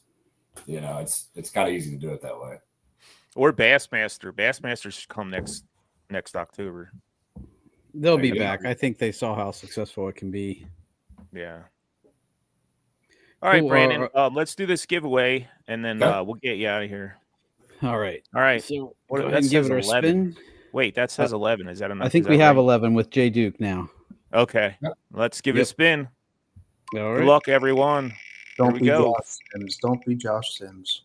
kind of easy to do it that way. Or Bassmaster. Bassmaster should come next October. They'll be back. I think they saw how successful it can be. Yeah. All right, Brandon. Let's do this giveaway, and then we'll get you out of here. All right. So go ahead and give it a spin. Wait, that says 11. Is that enough? I think we have 11 with Jay Duke now. Okay. Let's give it a spin. All right. Good luck, everyone. Don't be Josh Sims. Don't be Josh Sims.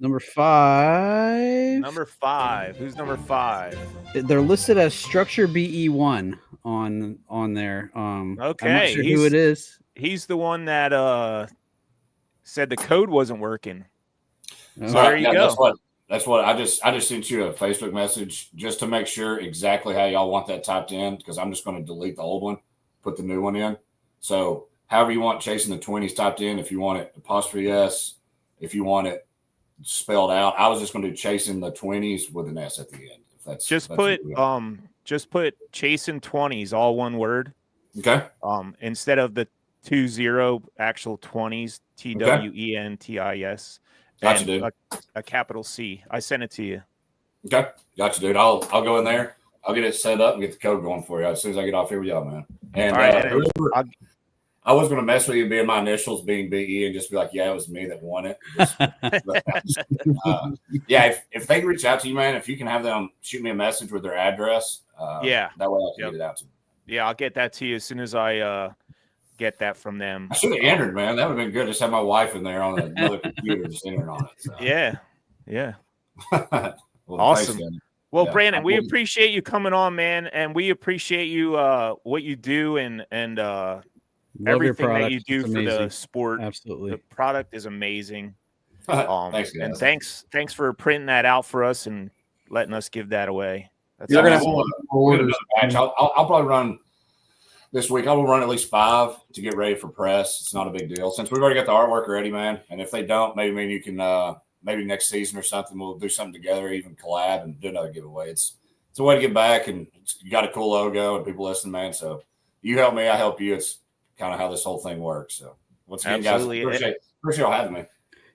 Number 5. Number 5. Who's number 5? They're listed as Structure BE1 on there. Okay. I'm not sure who it is. He's the one that said the code wasn't working. So there you go. That's what I just sent you a Facebook message just to make sure exactly how y'all want that typed in because I'm just going to delete the old one, put the new one in. So however you want Chasing the 20s typed in, if you want it apostrophe S, if you want it spelled out, I was just going to do Chasing the 20s with an S at the end. If that's just put Chasing 20s, all one word. Okay. Instead of the 20 actual 20s, TWENTIS. Gotcha, dude. A capital C. I sent it to you. Okay. Gotcha, dude. I'll go in there. I'll get it set up and get the code going for you as soon as I get off here with y'all, man. And I was going to mess with you being my initials being BE and just be like, yeah, it was me that won it. If they reach out to you, man, if you can have them shoot me a message with their address, that way I can get it out to them. Yeah, I'll get that to you as soon as I get that from them. I should have entered, man. That would have been good. Just have my wife in there on another computer, just entering on it. So. Yeah. Well, awesome. Thanks, well, Brandon, we appreciate you coming on, man, and we appreciate you what you do and everything that you do for the sport. Absolutely, the product is amazing. Thanks, guys. And thanks for printing that out for us and letting us give that away. That's You're gonna have orders. I'll probably run. This week, I will run at least 5 to get ready for press. It's not a big deal. Since we've already got the artwork ready, man, and if they don't, maybe you can maybe next season or something, we'll do something together, even collab and do another giveaway. It's it's a way to get back, and you got a cool logo and people listen, man. So you help me, I help you. It's kind of how this whole thing works. So once again, Absolutely. guys, appreciate y'all having me.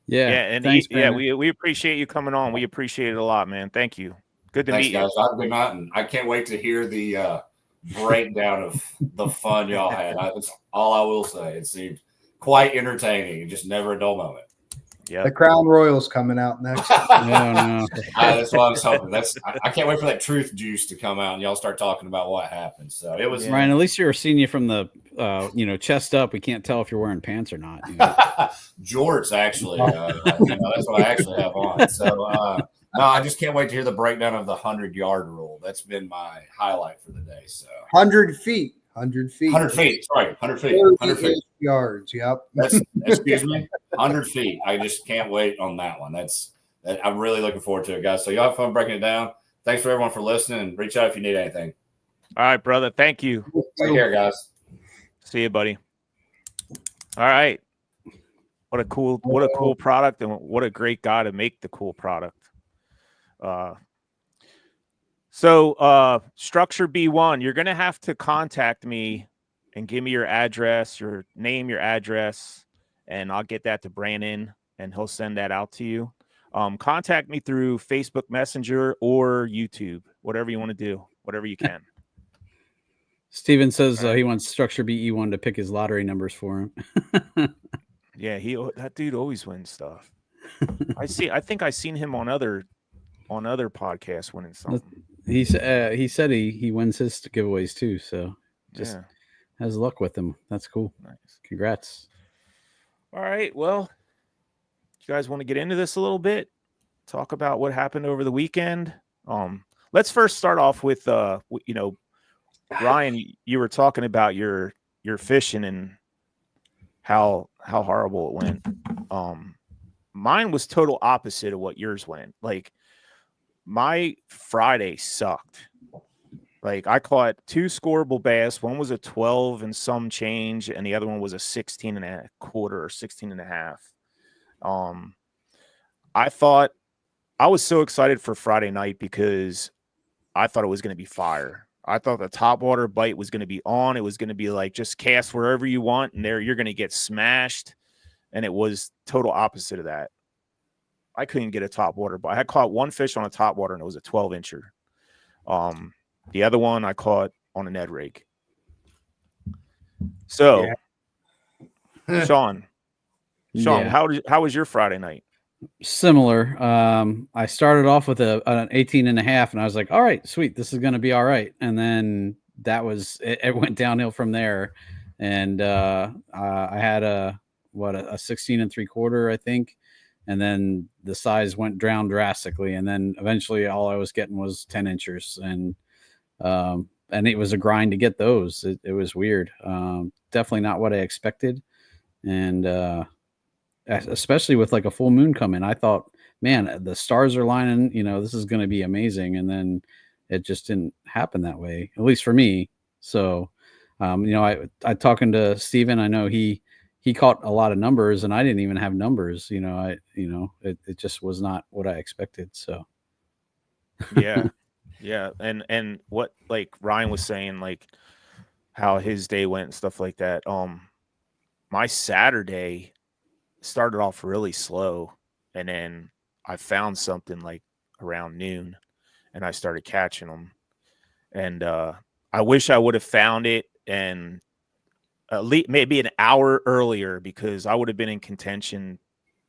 Yeah. And Thanks, we appreciate you coming on. We appreciate it a lot, man. Thank you. Good to Thanks, meet guys. you. Have a good night, and I can't wait to hear the breakdown of the fun y'all had. That's all I will say. It seemed quite entertaining and just never a dull moment. Yeah, The Crown Royal's coming out next. No. That's what I was hoping. I can't wait for that truth juice to come out and y'all start talking about what happened. So it was Ryan, at least you're seeing you from the chest up. We can't tell if you're wearing pants or not. jorts, actually. That's what I actually have on. So no, I just can't wait to hear the breakdown of the 100-yard rule. That's been my highlight for the day. So 100 feet. 100 feet. 100 feet. Sorry, 100 feet. 100 feet. Yards. Yep. Excuse me. 100 feet. I just can't wait on that one. I'm really looking forward to it, guys. So y'all have fun breaking it down. Thanks for everyone for listening, and reach out if you need anything. All right, brother. Thank you. Take care, guys. See you, buddy. All right. What a cool product, and what a great guy to make the cool product. So Structure B1, you're going to have to contact me and give me your address, your name, your address, and I'll get that to Brandon, and he'll send that out to you. Contact me through Facebook Messenger or YouTube, whatever you want to do, whatever you can. Steven says he wants Structure BE1 to pick his lottery numbers for him. Yeah, that dude always wins stuff. I think I seen him on other podcasts winning something. He said he wins his giveaways too, so just has luck with them. That's cool. Nice. Congrats. All right, well, you guys want to get into this a little bit? Talk about what happened over the weekend. Let's first start off with Ryan, you were talking about your fishing and how horrible it went. Mine was total opposite of what yours went. Like, my Friday sucked. Like, I caught 2 scoreable bass. One was a 12 and some change, and the other one was a 16 and a quarter or 16 and a half. I was so excited for Friday night because I thought it was going to be fire. I thought the topwater bite was going to be on. It was going to be like, just cast wherever you want, and there you're going to get smashed. And it was total opposite of that. I couldn't get a topwater bite. I had caught one fish on a topwater, and it was a 12-incher. The other one I caught on a Ned rig. So, Sean, how was your Friday night? Similar. I started off with an 18 and a half, and I was like, all right, sweet, this is going to be all right. And then it went downhill from there. And I had a 16 and 3/4, I think. And then the size went down drastically. And then eventually all I was getting was 10 inchers. And it was a grind to get those. It was weird. Definitely not what I expected. And especially with like a full moon coming, I thought, man, the stars are lining, this is going to be amazing. And then it just didn't happen that way, at least for me. So, I talking to Steven, I know he caught a lot of numbers, and I didn't even have numbers. It just was not what I expected. So, yeah. And what, like Ryan was saying, like how his day went and stuff like that. My Saturday started off really slow, and then I found something like around noon, and I started catching them. And I wish I would have found it and maybe an hour earlier, because I would have been in contention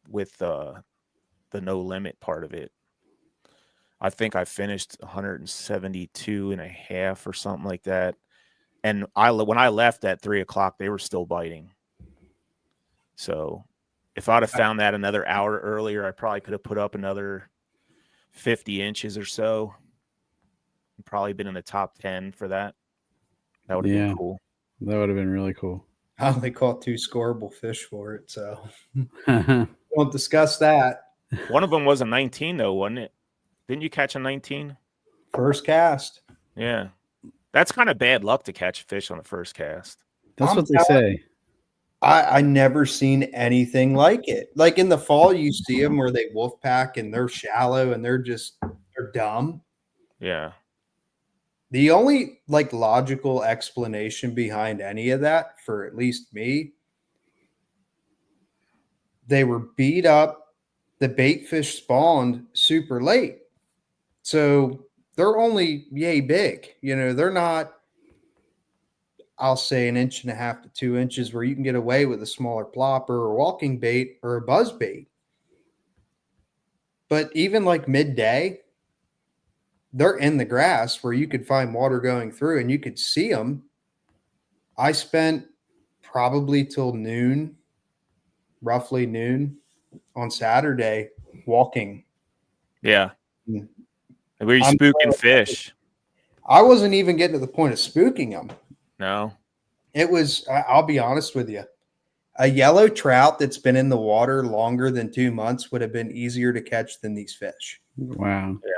with the no limit part of it. I think I finished 172 and a half or something like that. And when I left at 3:00, they were still biting. So if I'd have found that another hour earlier, I probably could have put up another 50 inches or so. Probably been in the top 10 for that. That would have been cool. That would have been really cool. I only caught 2 scoreable fish for it, so won't discuss that. One of them was a 19, though, wasn't it? Didn't you catch a 19? First cast. Yeah. That's kind of bad luck to catch a fish on the first cast. That's what they say. I never seen anything like it. Like in the fall, you see them where they wolf pack and they're shallow and they're dumb. Yeah. The only like logical explanation behind any of that, for at least me, they were beat up. The bait fish spawned super late. So they're only yay big. They're not, I'll say, 1.5 to 2 inches where you can get away with a smaller plopper or walking bait or a buzz bait. But even like midday, they're in the grass where you could find water going through and you could see them. I spent probably till noon, roughly noon on Saturday walking. Yeah. Mm. Were you spooking fish? I wasn't even getting to the point of spooking them. No. It was, I'll be honest with you, a yellow trout that's been in the water longer than 2 months would have been easier to catch than these fish. Wow. Yeah.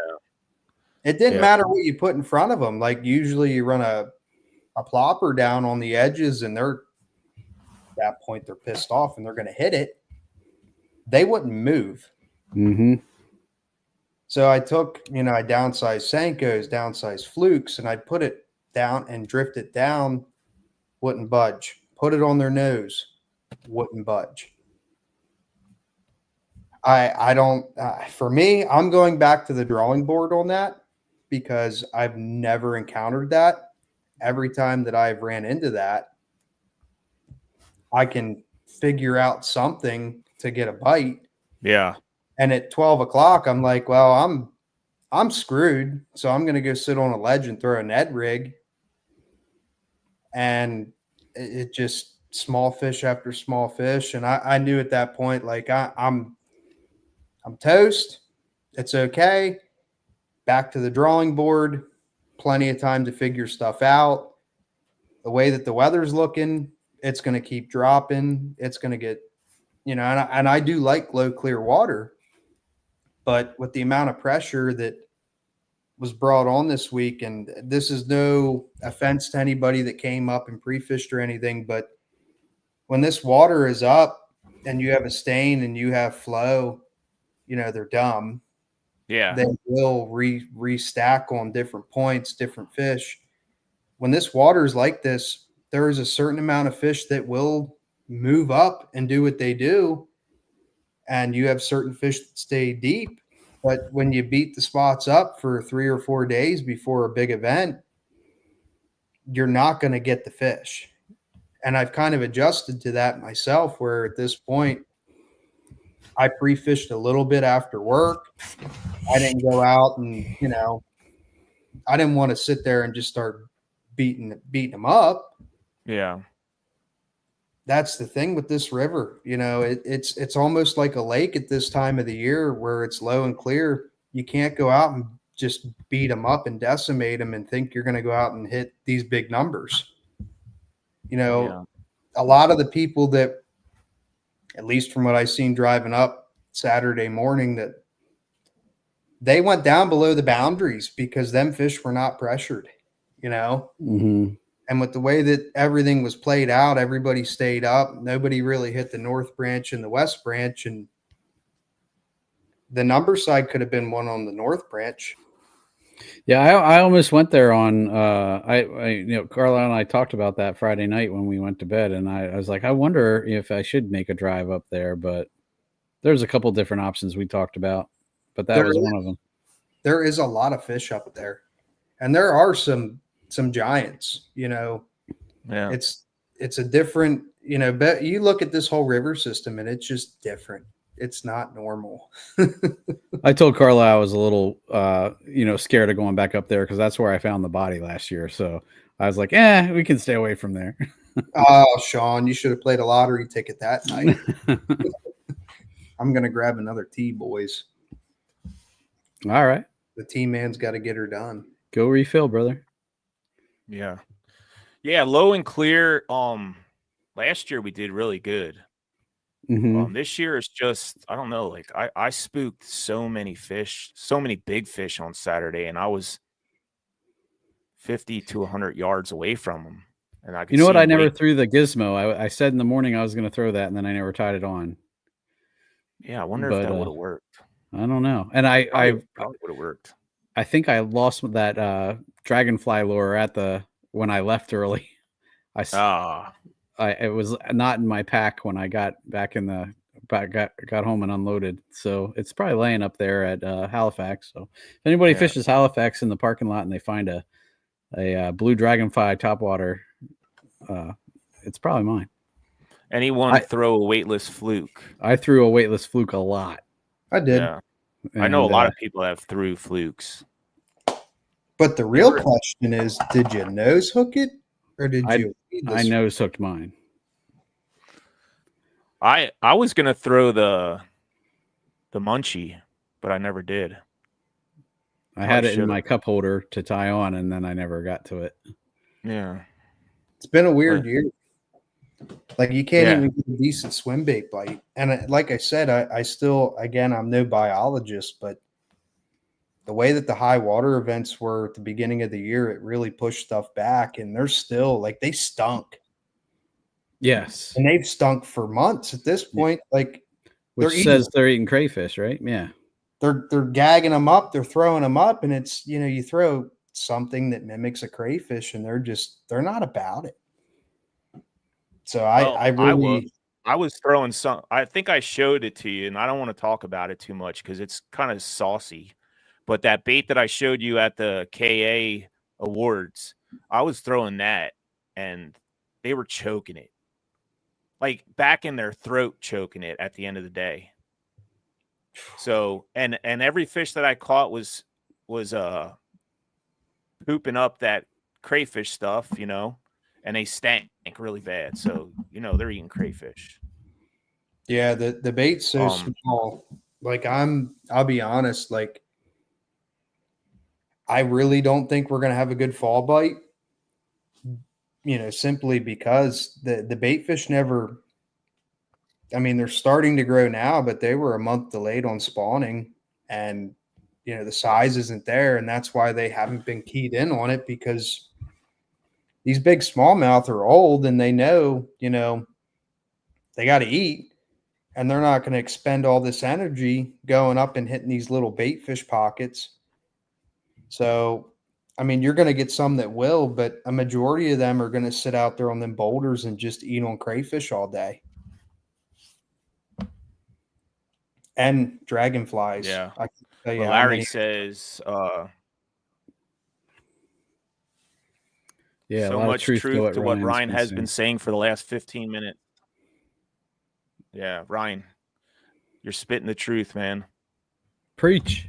It didn't matter what you put in front of them. Like usually you run a plopper down on the edges and at that point they're pissed off and they're going to hit it. They wouldn't move. Mm-hmm. So I took, I downsized Senkos, downsized flukes, and I'd put it down and drift it down, wouldn't budge. Put it on their nose, wouldn't budge. I don't, for me, I'm going back to the drawing board on that because I've never encountered that. Every time that I've ran into that, I can figure out something to get a bite. Yeah. And at 12 o'clock, I'm like, well, I'm screwed. So I'm going to go sit on a ledge and throw a Ned rig. And it just small fish after small fish. And I knew at that point, like I'm toast. It's okay. Back to the drawing board. Plenty of time to figure stuff out. The way that the weather's looking, it's going to keep dropping. It's going to get, and I do like low, clear water. But with the amount of pressure that was brought on this week, and this is no offense to anybody that came up and pre-fished or anything, but when this water is up and you have a stain and you have flow, they're dumb. Yeah. They will restack on different points, different fish. When this water is like this, there is a certain amount of fish that will move up and do what they do. And you have certain fish that stay deep. But when you beat the spots up for 3 or 4 days before a big event, you're not going to get the fish. And I've kind of adjusted to that myself, where at this point, I pre-fished a little bit after work. I didn't go out and, I didn't want to sit there and just start beating them up. Yeah. That's the thing with this river. It's almost like a lake at this time of the year where it's low and clear. You can't go out and just beat them up and decimate them and think you're going to go out and hit these big numbers. A lot of the people that, at least from what I've seen driving up Saturday morning, that they went down below the boundaries because them fish were not pressured, Mm-hmm. And with the way that everything was played out, everybody stayed up. Nobody really hit the north branch and the west branch. And the number side could have been one on the north branch. Yeah, I almost went there on Carla and I talked about that Friday night when we went to bed, and I was like, I wonder if I should make a drive up there, but there's a couple different options we talked about, but that was one of them. There is a lot of fish up there, and there are some giants. Yeah, it's a different, but you look at this whole river system and it's just different. It's not normal. I told Carla I was a little, scared of going back up there because that's where I found the body last year. So I was like, we can stay away from there. Oh, Sean, you should have played a lottery ticket that night. I'm going to grab another tea, boys. All right. The tea man's got to get her done. Go refill, brother. Yeah. Yeah. Low and clear. Last year we did really good. Mm-hmm. This year is just, I don't know. Like I spooked so many fish, so many big fish on Saturday, and I was 50 to 100 yards away from them. And I could what? I never threw the gizmo. I said in the morning I was going to throw that, and then I never tied it on. Yeah. I wonder if that would have worked. I don't know. And I probably would have worked. I think I lost that dragonfly lure when I left early. It was not in my pack when I got back got home and unloaded. So it's probably laying up there at Halifax. So if anybody fishes Halifax in the parking lot and they find a blue dragonfly topwater, it's probably mine. Anyone throw a weightless fluke? I threw a weightless fluke a lot. I did. Yeah. I know a lot of people have threw flukes. But the real question is, did you nose hook it or did you? I nose hooked mine. I was gonna throw the munchie, but I never did. I had it in my cup holder to tie on, and then I never got to it. Yeah, it's been a weird year. Like you can't even get a decent swim bait bite. And like I said, I still, again, I'm no biologist, but the way that the high water events were at the beginning of the year, it really pushed stuff back. And they're still like, they stunk. Yes. And they've stunk for months at this point. Like, which says they're eating crayfish, right? Yeah. They're gagging them up. They're throwing them up. And it's, you throw something that mimics a crayfish and they're not about it. So I was throwing some. I think I showed it to you, and I don't want to talk about it too much because it's kind of saucy. But that bait that I showed you at the KA Awards, I was throwing that, and they were choking it, like back in their throat, choking it at the end of the day. So and every fish that I caught was pooping up that crayfish stuff, and they stank really bad. So, they're eating crayfish. Yeah, the bait's so small. Like I'll be honest, like I really don't think we're gonna have a good fall bite. Simply because the bait fish never, I mean, they're starting to grow now, but they were a month delayed on spawning, and the size isn't there, and that's why they haven't been keyed in on it, because these big smallmouth are old and they know, they got to eat, and they're not going to expend all this energy going up and hitting these little bait fish pockets. So, I mean, you're going to get some that will, but a majority of them are going to sit out there on them boulders and just eat on crayfish all day. And dragonflies. Yeah. I can tell you Larry says, yeah, so much truth to what Ryan has been saying for the last 15 minutes. Yeah, Ryan, you're spitting the truth, man. Preach.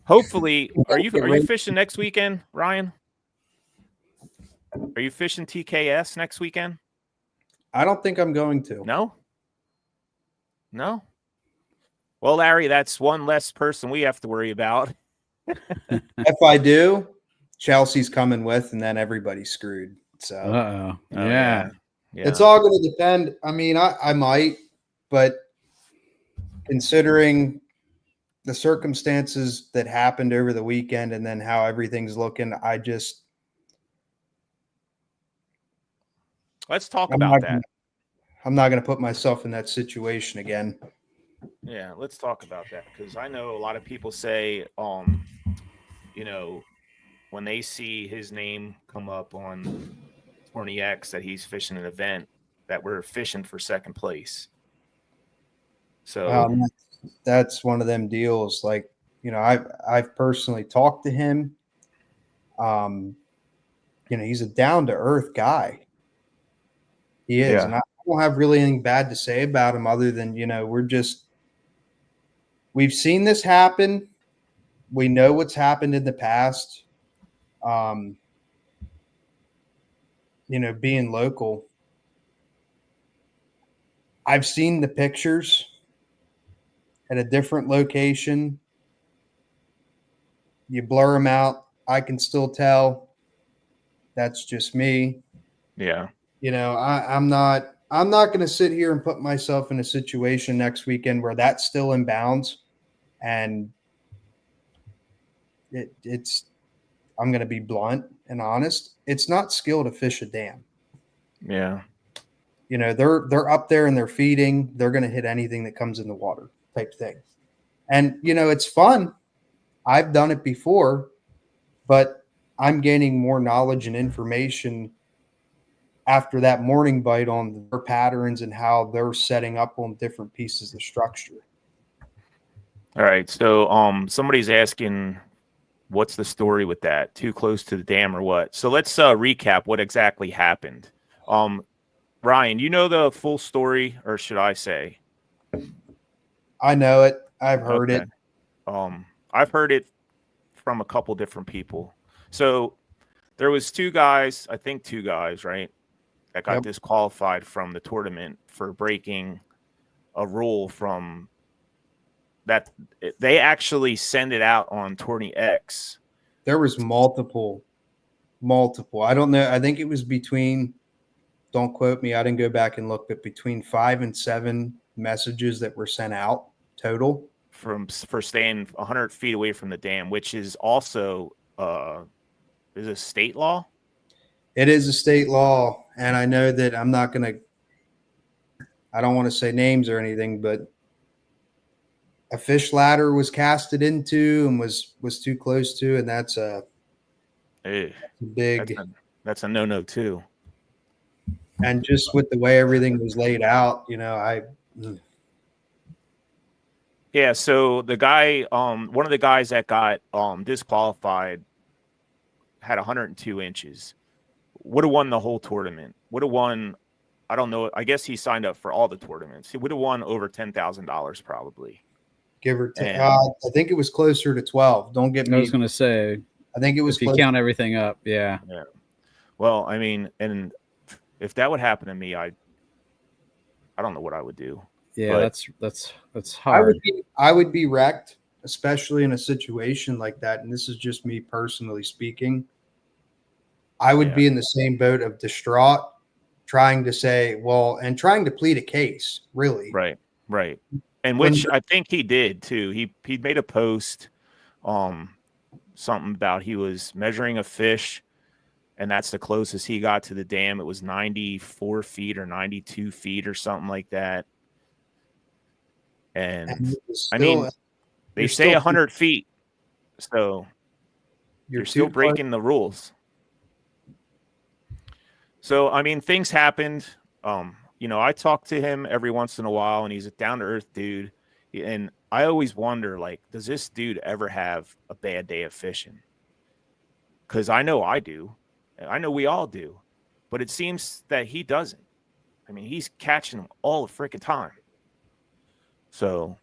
Hopefully, are you fishing next weekend, Ryan? Are you fishing TKS next weekend? I don't think I'm going to. No. Well, Larry, that's one less person we have to worry about. If I do, Chelsea's coming with, and then everybody's screwed. So, yeah. It's all going to depend. I mean, I might, but considering the circumstances that happened over the weekend and then how everything's looking, let's talk about that. I'm not going to put myself in that situation again. Yeah, let's talk about that, because I know a lot of people say, when they see his name come up on 20X that he's fishing an event, that we're fishing for second place. So that's one of them deals. Like, I've personally talked to him. He's a down to earth guy. He is. Yeah. And I don't have really anything bad to say about him other than, we've seen this happen. We know what's happened in the past. Being local, I've seen the pictures at a different location. You blur them out. I can still tell. That's just me. Yeah. I'm not going to sit here and put myself in a situation next weekend where that's still in bounds. And I'm going to be blunt and honest. It's not skill to fish a dam. Yeah. They're up there and they're feeding. They're going to hit anything that comes in the water type thing. And, it's fun. I've done it before, but I'm gaining more knowledge and information after that morning bite on their patterns and how they're setting up on different pieces of structure. All right. So somebody's asking, what's the story with that? Too close to the dam or what? So let's recap what exactly happened. Ryan, you know the full story, or should I say? I know it. I've heard it. I've heard it from a couple different people. So there was two guys, right, that got disqualified from the tournament for breaking a rule from that. They actually send it out on Tourney X. There was multiple. I don't know. I think it was between, don't quote me, I didn't go back and look, but between 5 and 7 messages that were sent out total. For staying 100 feet away from the dam, which is also is a state law. It is a state law, and I know that I don't want to say names or anything, but a fish ladder was casted into and was too close to, and that's a big. That's a no too. And just with the way everything was laid out, Yeah, so the guy, one of the guys that got disqualified had 102 inches. Would have won the whole tournament. Would have won, I don't know, I guess he signed up for all the tournaments. He would have won over $10,000 probably. Give or take. I think it was closer to 12. Don't get me. I was going to say, I think it was if you count everything up, yeah. Well, I mean, and if that would happen to me, I don't know what I would do. Yeah, that's hard. I would be wrecked, especially in a situation like that. And this is just me personally speaking. I would be in the same boat of distraught, trying to say, and trying to plead a case, really. Right. And which I think he did too. He made a post, something about he was measuring a fish, and that's the closest he got to the dam. It was 94 feet or 92 feet or something like that. And I mean, they say 100 feet, so you're still breaking the rules. So, I mean, things happened. I talk to him every once in a while, and he's a down-to-earth dude. And I always wonder, like, does this dude ever have a bad day of fishing? Because I know I do. I know we all do. But it seems that he doesn't. I mean, he's catching them all the freaking time. So,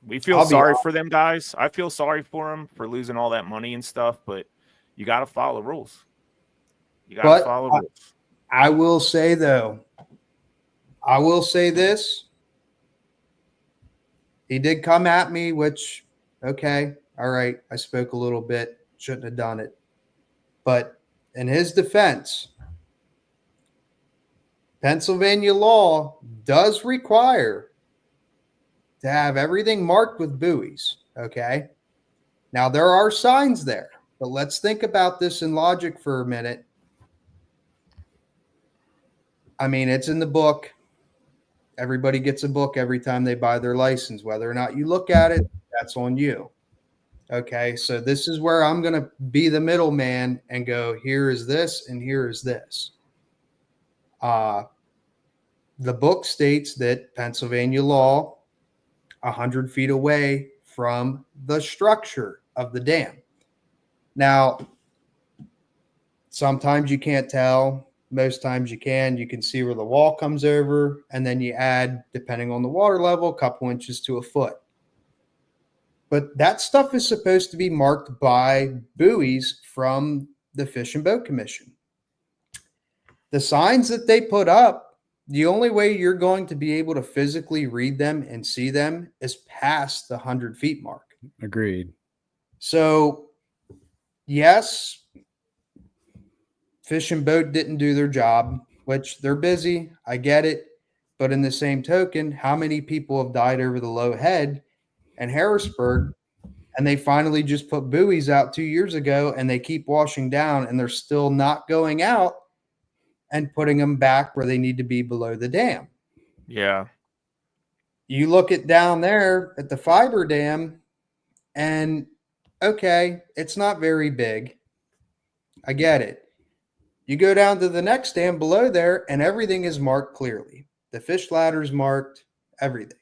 we feel sorry for them guys. I feel sorry for them for losing all that money and stuff, but you got to follow the rules. You got to follow the rules. I will say, though, this. He did come at me, which, okay, all right, I spoke a little bit, shouldn't have done it. But in his defense, Pennsylvania law does require to have everything marked with buoys, okay? Now, there are signs there, but let's think about this in logic for a minute. I mean, it's in the book. Everybody gets a book every time they buy their license. Whether or not you look at it, that's on you. Okay, so this is where I'm going to be the middleman and go, here is this and here is this. The book states that Pennsylvania law, 100 feet away from the structure of the dam. Now, sometimes you can't tell. Most times you can. You can see where the wall comes over, and then you add, depending on the water level, a couple inches to a foot. But that stuff is supposed to be marked by buoys from the Fish and Boat Commission. The signs that they put up, the only way you're going to be able to physically read them and see them is past the 100 feet mark. Agreed. So, yes, Fish and Boat didn't do their job, which they're busy. I get it. But in the same token, how many people have died over the low head and Harrisburg, and they finally just put buoys out 2 years ago, and they keep washing down, and they're still not going out and putting them back where they need to be below the dam. Yeah. You look at down there at the fiber dam, And okay, it's not very big. I get it. You go down to the next dam below there, and everything is marked clearly. The fish ladder's marked, everything.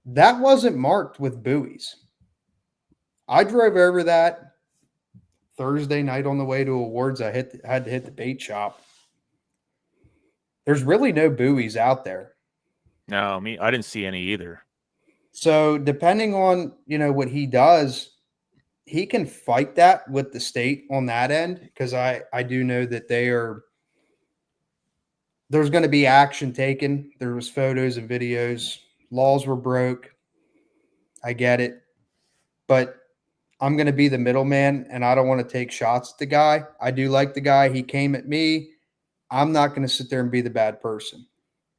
That wasn't marked with buoys. I drove over that Thursday night on the way to awards. I had to hit the bait shop. There's really no buoys out there. No, I didn't see any either. So depending on, what he does, he can fight that with the state on that end, because I do know that there's going to be action taken. There was photos and videos. Laws were broke. I get it. But I'm going to be the middleman, and I don't want to take shots at the guy. I do like the guy. He came at me. I'm not going to sit there and be the bad person.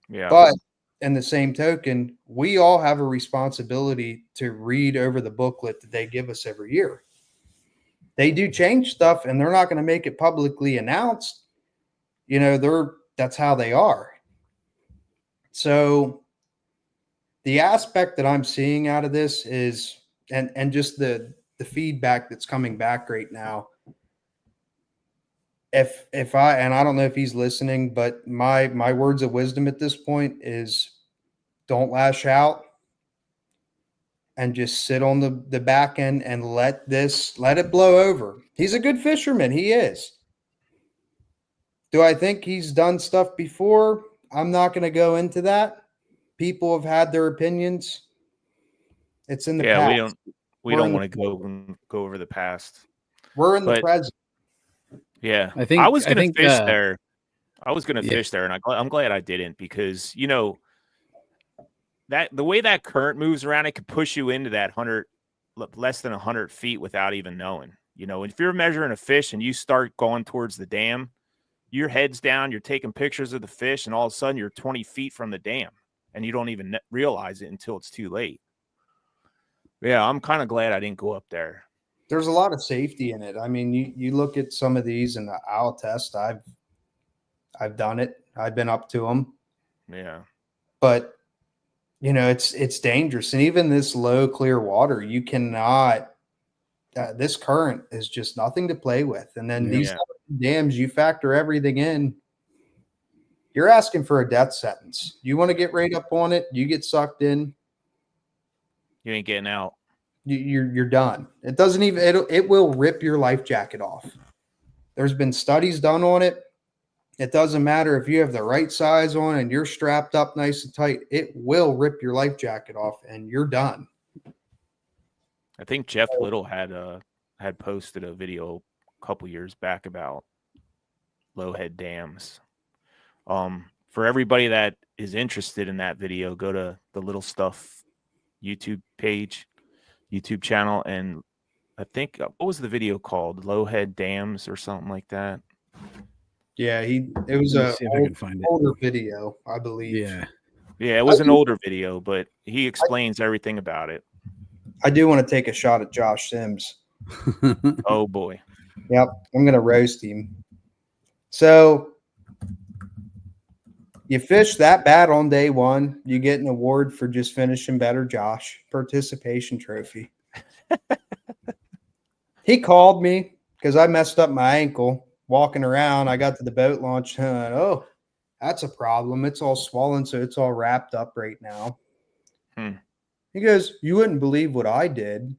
Yeah. But in the same token, we all have a responsibility to read over the booklet that they give us every year. They do change stuff, and they're not going to make it publicly announced. That's how they are. So the aspect that I'm seeing out of this is, and just the feedback that's coming back right now. If I don't know if he's listening, but my words of wisdom at this point is don't lash out and just sit on the back end and let it blow over. He's a good fisherman. He is. Do I think he's done stuff before? I'm not going to go into that. People have had their opinions. It's in the past. We don't want to go over the past. We're in the present. Yeah, I was going to fish there. I was going to Yeah. fish there, and I'm glad I didn't, because that the way that current moves around, it could push you into that less than 100 feet without even knowing. If you're measuring a fish and you start going towards the dam, your head's down, you're taking pictures of the fish, and all of a sudden you're 20 feet from the dam, and you don't even realize it until it's too late. Yeah, I'm kind of glad I didn't go up there. There's a lot of safety in it. I mean, you look at some of these, and I'll test. I've done it. I've been up to them. Yeah. But it's dangerous. And even this low, clear water, you cannot. This current is just nothing to play with. And then these dams, you factor everything in. You're asking for a death sentence. You want to get right up on it, you get sucked in. You ain't getting out. You're done. It doesn't even. It will rip your life jacket off. There's been studies done on it. It doesn't matter if you have the right size on and you're strapped up nice and tight. It will rip your life jacket off, and you're done. I think Jeff Little had posted a video a couple years back about low-head dams. For everybody that is interested in that video, go to the Little Stuff YouTube channel, and I think what was the video called? Low-head dams or something like that. Yeah, it was Let me see if I can find it. older video, I believe. Yeah. Yeah, it was an older video, but he explains everything about it. I do want to take a shot at Josh Sims. Oh boy. Yep, I'm going to roast him. So you fish that bad on day one, you get an award for just finishing better, Josh. Participation trophy. He called me because I messed up my ankle walking around. I got to the boat launch. Oh, that's a problem. It's all swollen, so it's all wrapped up right now. He goes, you wouldn't believe what I did.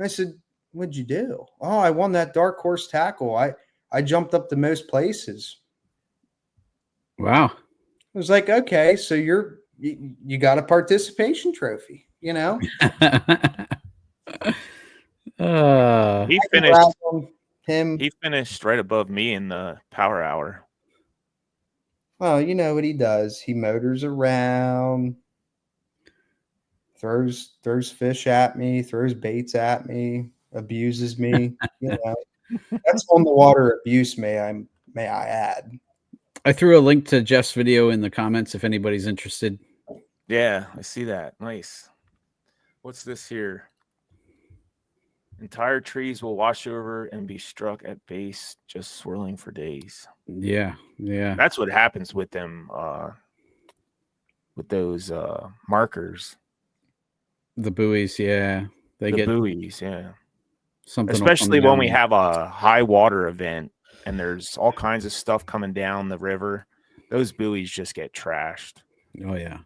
I said, what'd you do? Oh, I won that dark horse tackle. I jumped up the most places. Wow. I was like, okay, so you got a participation trophy, He finished right above me in the power hour. Well, you know what he does. He motors around, throws fish at me, throws baits at me, abuses me. That's on the water abuse, may I add. I threw a link to Jeff's video in the comments if anybody's interested. Yeah, I see that. Nice. What's this here? Entire trees will wash over and be struck at base, just swirling for days. Yeah. That's what happens with them, with those markers. The buoys, yeah. They The get buoys, yeah. something. will come Especially when down. we have a high water event and there's all kinds of stuff coming down the river. Those buoys just get trashed. Oh yeah.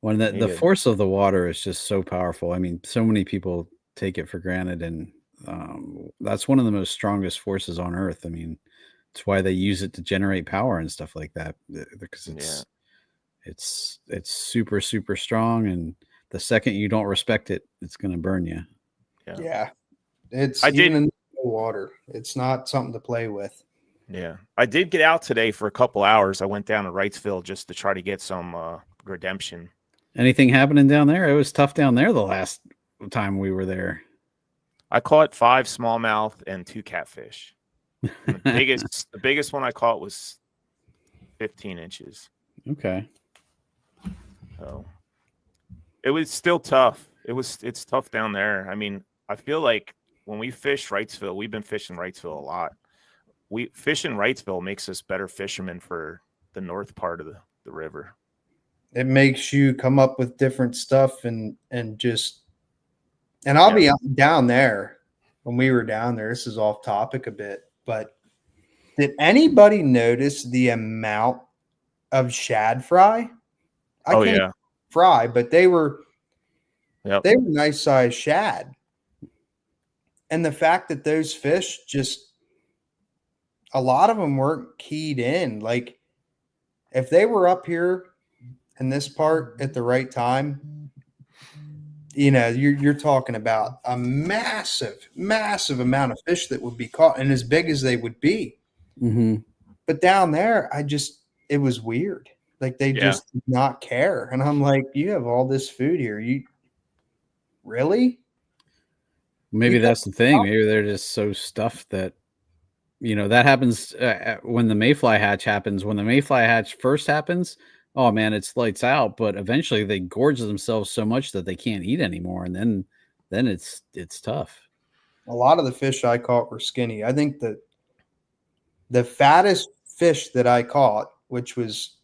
When the Yeah. force of the water is just so powerful. I mean, so many people take it for granted, and that's one of the most strongest forces on Earth. I mean, it's why they use it to generate power and stuff like that, because it's super super strong, and the second you don't respect it, it's going to burn you. Yeah. It's I even did- in the water. It's not something to play with. Yeah. I did get out today for a couple hours. I went down to Wrightsville just to try to get some redemption. Anything happening down there? It was tough down there the last time we were there. I caught 5 smallmouth and 2 catfish. And the biggest one I caught was 15 inches. Okay. So it was still tough. It's tough down there. I mean, I feel like when we fish Wrightsville, we've been fishing Wrightsville a lot. Fishing Wrightsville makes us better fishermen for the north part of the river. It makes you come up with different stuff and I'll be down there when we were down there. This is off topic a bit, but did anybody notice the amount of shad fry? I can't fry, but they were nice sized shad. And the fact that those fish a lot of them weren't keyed in. Like if they were up here in this part at the right time, you're talking about a massive amount of fish that would be caught, and as big as they would be. Mm-hmm. But down there, it was weird. Like they just did not care. And I'm like, you have all this food here. You really? Maybe that's the thing. Maybe they're just so stuffed that, that happens when the mayfly hatch happens. When the mayfly hatch first happens, oh man, it's lights out. But eventually they gorge themselves so much that they can't eat anymore. And then it's tough. A lot of the fish I caught were skinny. I think that the fattest fish that I caught, which was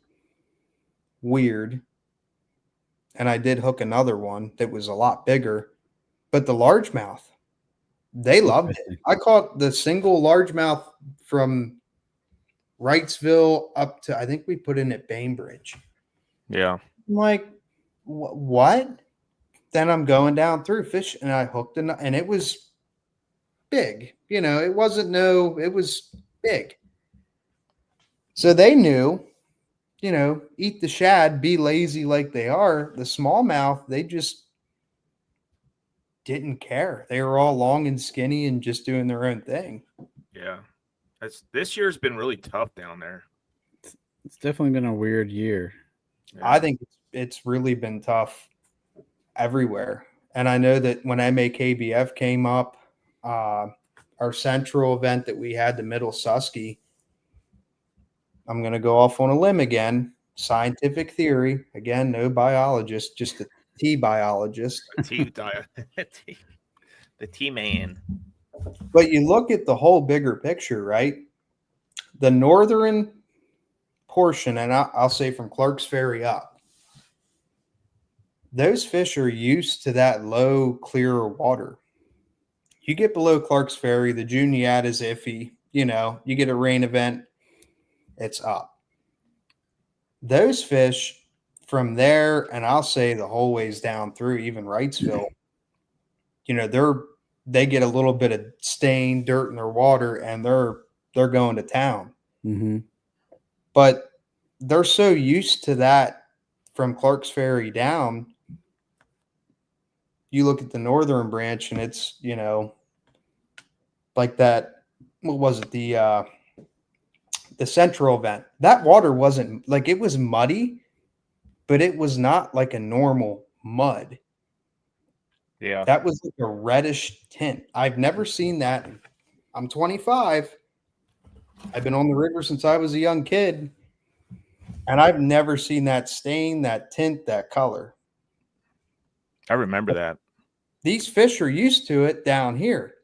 weird, and I did hook another one that was a lot bigger, but the largemouth, they loved it. I caught the single largemouth from Wrightsville up to, I think we put in at Bainbridge. Yeah. I'm like, what? Then I'm going down through fish, and I hooked and it was big. It was big. So they knew, eat the shad, be lazy like they are. The smallmouth, they just didn't care. They were all long and skinny and just doing their own thing. Yeah. This year's been really tough down there. It's definitely been a weird year. Yeah. I think it's really been tough everywhere. And I know that when MAKBF came up, our central event that we had, the Middle Susky, I'm going to go off on a limb again. Scientific theory. Again, no biologist, just a tea biologist. The tea man. But you look at the whole bigger picture, right? The northern portion, and I'll say from Clark's Ferry up, those fish are used to that low, clear water. You get below Clark's Ferry, the Juniat is iffy. You get a rain event, it's up. Those fish from there, and I'll say the whole ways down through even Wrightsville, they get a little bit of stain, dirt in their water, and they're going to town. Mm-hmm. But they're so used to that from Clark's Ferry down. You look at the northern branch, and it's like that. What was it? The central event. That water wasn't like, it was muddy, but it was not like a normal mud. Yeah. That was like a reddish tint. I've never seen that. I'm 25. I've been on the river since I was a young kid, and I've never seen that stain, that tint, that color. I remember that. These fish are used to it down here.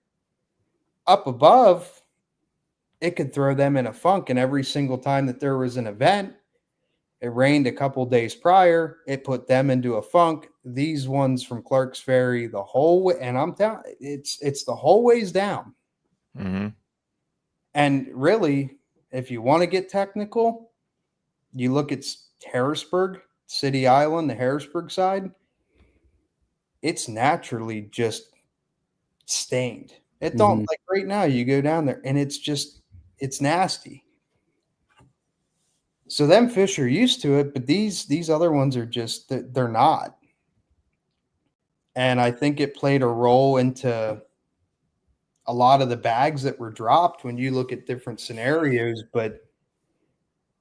Up above, it could throw them in a funk, and every single time that there was an event, It rained a couple days prior. It put them into a funk. These ones from Clark's Ferry, the whole way, and I'm telling it's the whole ways down. Mm-hmm. And really, if you want to get technical, you look at Harrisburg, City Island, the Harrisburg side. It's naturally just stained. It don't like right now. You go down there, and it's nasty. So them fish are used to it, but these other ones are just they're not. And I think it played a role into a lot of the bags that were dropped when you look at different scenarios. But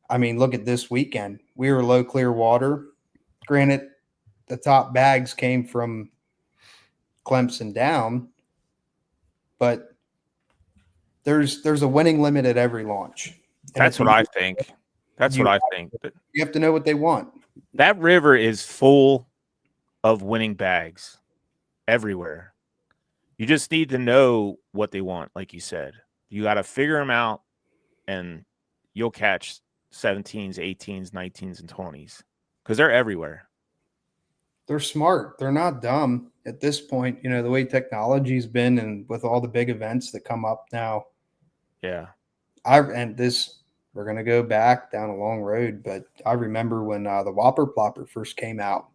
I mean, look at this weekend. We were low clear water. Granted, the top bags came from Clemson down, but there's a winning limit at every launch. And That's what I think. That's what I think. You have to know what they want. That river is full of winning bags everywhere. You just need to know what they want, like you said. You got to figure them out, and you'll catch 17s, 18s, 19s, and 20s because they're everywhere. They're smart. They're not dumb at this point. You know, the way technology's been and with all the big events that come up now. Yeah. We're going to go back down a long road, but I remember when the Whopper Plopper first came out.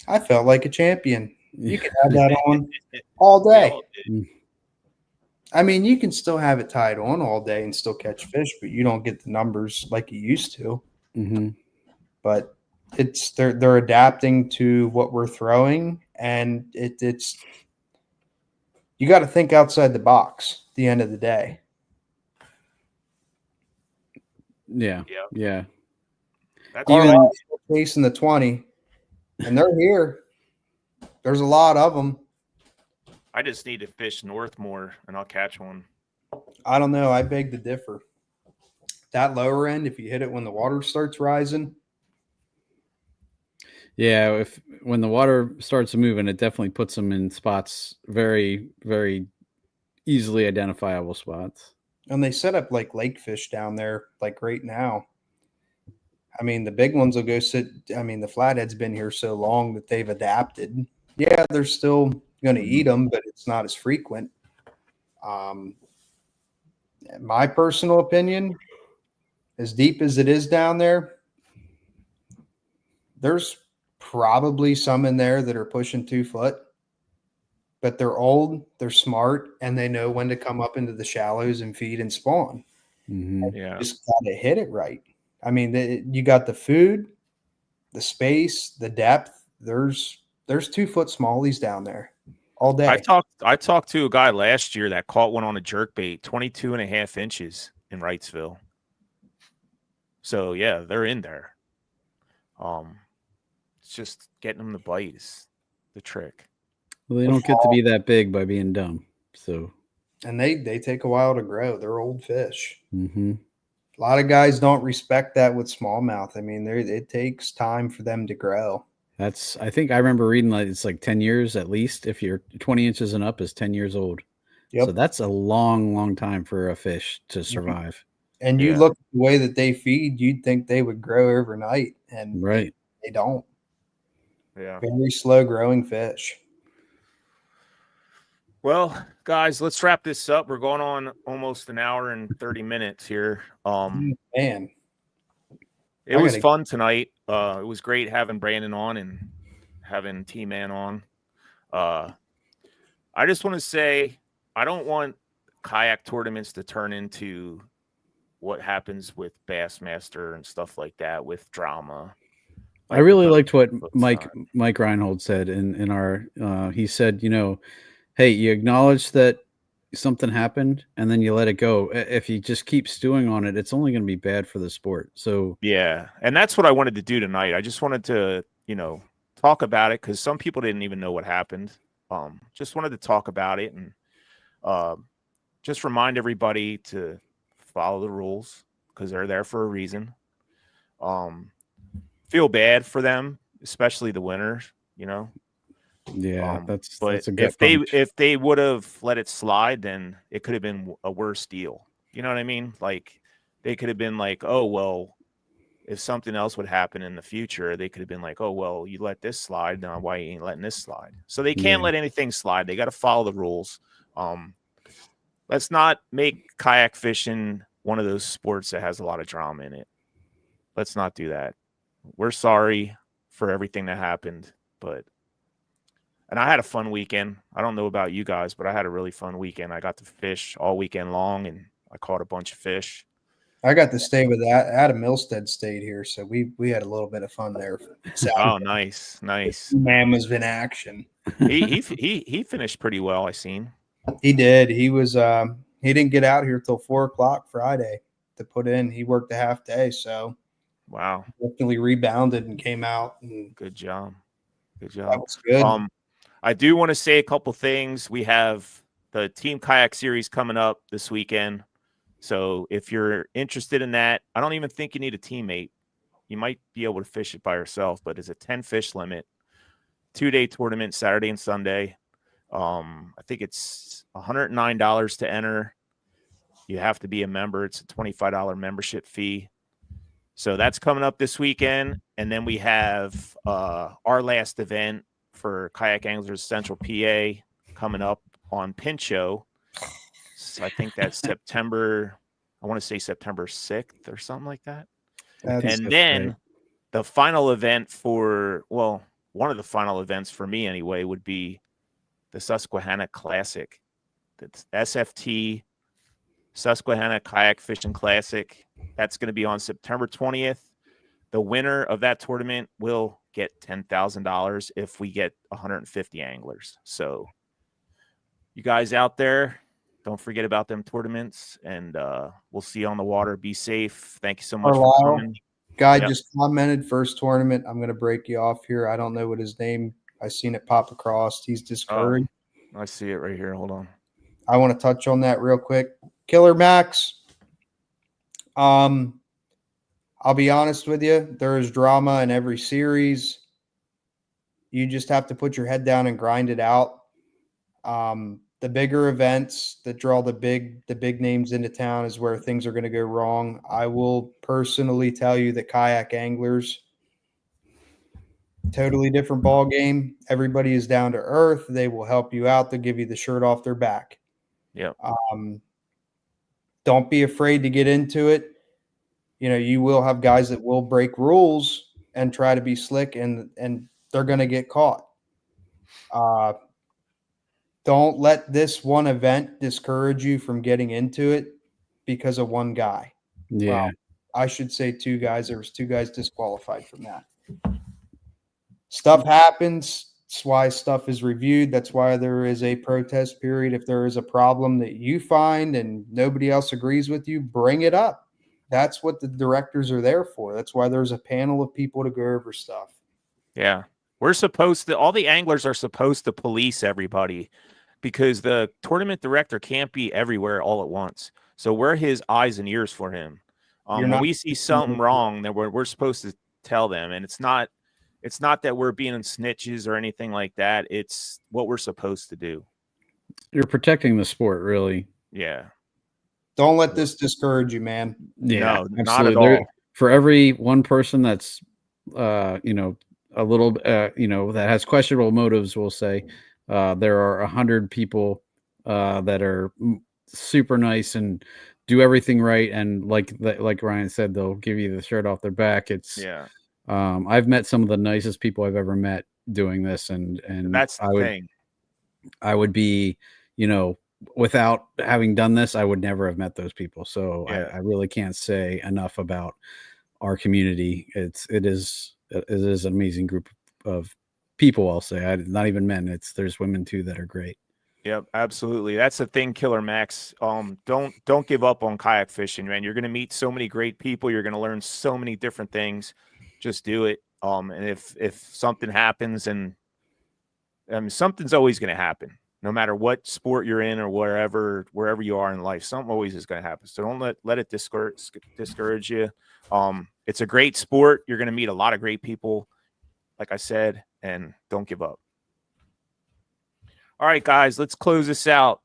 I felt like a champion. You can have that on all day. I mean, you can still have it tied on all day and still catch fish, but you don't get the numbers like you used to. Mm-hmm. But they're adapting to what we're throwing, and it's you got to think outside the box at the end of the day. Yeah. That's Even chasing the 20, and they're here. There's a lot of them. I just need to fish north more, and I'll catch one. I don't know. I beg to differ. That lower end, if you hit it when the water starts rising. Yeah, when the water starts moving, it definitely puts them in spots, very, very easily identifiable spots. And they set up like lake fish down there, like right now. I mean, the big ones will go sit. I mean, the flathead's been here so long that they've adapted. Yeah, they're still going to eat them, but it's not as frequent. My personal opinion, as deep as it is down there, there's probably some in there that are pushing 2 foot. But they're old, they're smart, and they know when to come up into the shallows and feed and spawn. Mm-hmm. Yeah. You just got to hit it right. I mean, you got the food, the space, the depth. There's 2 foot smallies down there all day. I talked to a guy last year that caught one on a jerkbait, 22.5 inches in Wrightsville. So yeah, they're in there. It's just getting them to bite is the trick. Well, they don't get to be that big by being dumb. So, and they take a while to grow. They're old fish. mm-hmm. A lot of guys don't respect that with smallmouth. I mean, it takes time for them to grow. I think I remember reading like it's like 10 years at least. If you're 20 inches and up is 10 years old. Yep. So that's a long, long time for a fish to survive. And you look at the way that they feed, you'd think they would grow overnight, and right. They don't. Yeah. Very slow growing fish. Well, guys, let's wrap this up. We're going on almost an hour and 30 minutes here. Man. It was fun tonight. It was great having Brandon on and having T-Man on. I just want to say I don't want kayak tournaments to turn into what happens with Bassmaster and stuff like that with drama. I really liked what Mike Reinhold said in our he said, hey, you acknowledge that something happened and then you let it go. If you just keep stewing on it, it's only going to be bad for the sport. So yeah, and that's what I wanted to do tonight. I just wanted to, talk about it because some people didn't even know what happened. Just wanted to talk about it and just remind everybody to follow the rules because they're there for a reason. Feel bad for them, especially the winners, Yeah, that's a good if they would have let it slide, then it could have been a worse deal. You know what I mean? Like they could have been like, oh well, if something else would happen in the future, they could have been like, oh, well, you let this slide. Now, why you ain't letting this slide? So they can't let anything slide. They got to follow the rules. Let's not make kayak fishing one of those sports that has a lot of drama in it. Let's not do that. We're sorry for everything that happened, and I had a fun weekend. I don't know about you guys, but I had a really fun weekend. I got to fish all weekend long, and I caught a bunch of fish. I got to stay with that. Adam Milstead stayed here, so we had a little bit of fun there. Oh, nice. Man was in action. He finished pretty well. I seen. He did. He was. He didn't get out here till 4:00 Friday to put in. He worked a half day, so wow, definitely rebounded and came out. And good job. That was good. I do want to say a couple things. We have the Team Kayak Series coming up this weekend. So if you're interested in that, I don't even think you need a teammate. You might be able to fish it by yourself, but it's a 10 fish limit, 2-day tournament, Saturday and Sunday. I think it's $109 to enter. You have to be a member. It's a $25 membership fee. So that's coming up this weekend. And then we have our last event for Kayak Anglers Central PA coming up on Pinchot. So I think that's September 6th or something like that. And then the final event one of the final events for me anyway would be the Susquehanna Classic. That's SFT Susquehanna Kayak Fishing Classic. That's going to be on September 20th. The winner of that tournament will get $10,000 if we get 150 anglers. So you guys out there, don't forget about them tournaments, and we'll see you on the water. Be safe. Thank you so much for coming. Guy just commented, first tournament. I'm going to break you off here. I don't know what his name. I seen it pop across. He's discouraged. I see it right here. Hold on. I want to touch on that real quick. Killer Max. I'll be honest with you. There is drama in every series. You just have to put your head down and grind it out. The bigger events that draw the big names into town is where things are going to go wrong. I will personally tell you that kayak anglers, totally different ball game. Everybody is down to earth. They will help you out. They'll give you the shirt off their back. Yeah. Don't be afraid to get into it. You know, you will have guys that will break rules and try to be slick, and they're going to get caught. Don't let this one event discourage you from getting into it because of one guy. Yeah. Well, I should say two guys. There was two guys disqualified from that. Stuff happens. That's why stuff is reviewed. That's why there is a protest period. If there is a problem that you find and nobody else agrees with you, bring it up. That's what the directors are there for. That's why there's a panel of people to go over stuff. Yeah. All the anglers are supposed to police everybody, because the tournament director can't be everywhere all at once. So we're his eyes and ears for him. When we see something wrong, then we're supposed to tell them. And it's not that we're being snitches or anything like that. It's what we're supposed to do. You're protecting the sport, really. Yeah. Don't let this discourage you, man. Yeah, no, not at all. For every one person that's, a little, that has questionable motives, we'll say, there are 100 people that are super nice and do everything right. And like Ryan said, they'll give you the shirt off their back. I've met some of the nicest people I've ever met doing this. And that's the thing. I would be, without having done this, I would never have met those people. So I really can't say enough about our community. It is an amazing group of people. I'll say, not even men. There's women too that are great. Yep, absolutely. That's the thing, Killer Max. Don't give up on kayak fishing, man. You're going to meet so many great people. You're going to learn so many different things. Just do it. And if something happens, and something's always going to happen, no matter what sport you're in or wherever you are in life, something always is going to happen. So don't let it discourage you. It's a great sport. You're going to meet a lot of great people, like I said, and don't give up. All right, guys, let's close this out.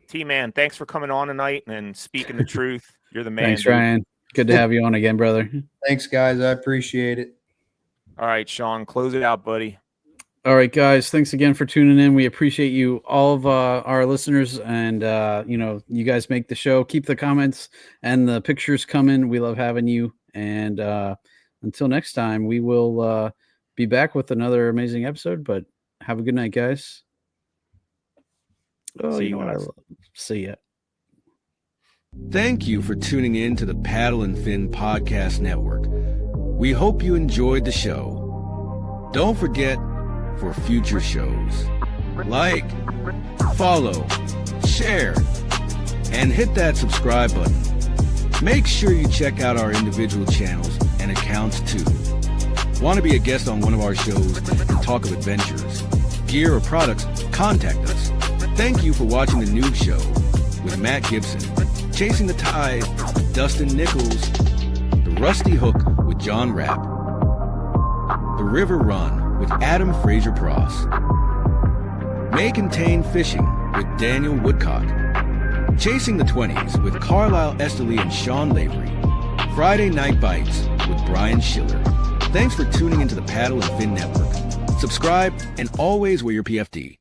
T-Man, thanks for coming on tonight and speaking the truth. You're the man. Thanks, dude. Ryan. Good to have you on again, brother. Thanks, guys. I appreciate it. All right, Sean, close it out, buddy. All right, guys. Thanks again for tuning in. We appreciate you, all of our listeners, and you guys make the show. Keep the comments and the pictures coming. We love having you. And until next time, we will be back with another amazing episode. But have a good night, guys. Oh, See you know you what? guys. See ya. Thank you for tuning in to the Paddle and Fin Podcast Network. We hope you enjoyed the show. Don't forget, for future shows, like, follow, share, and hit that subscribe button. Make sure you check out our individual channels and accounts too. Want to be a guest on one of our shows and talk of adventures, gear, or products? Contact us. Thank you for watching The Noob Show with Matt Gibson, Chasing the Tide with Dustin Nichols, The Rusty Hook with John Rapp, The River Run with Adam Fraser Pross, May Contain Fishing with Daniel Woodcock, Chasing the 20s with Carlisle Esterly and Sean Lavery, Friday Night Bites with Brian Schiller. Thanks for tuning into the Paddle and Fin Network. Subscribe and always wear your PFD.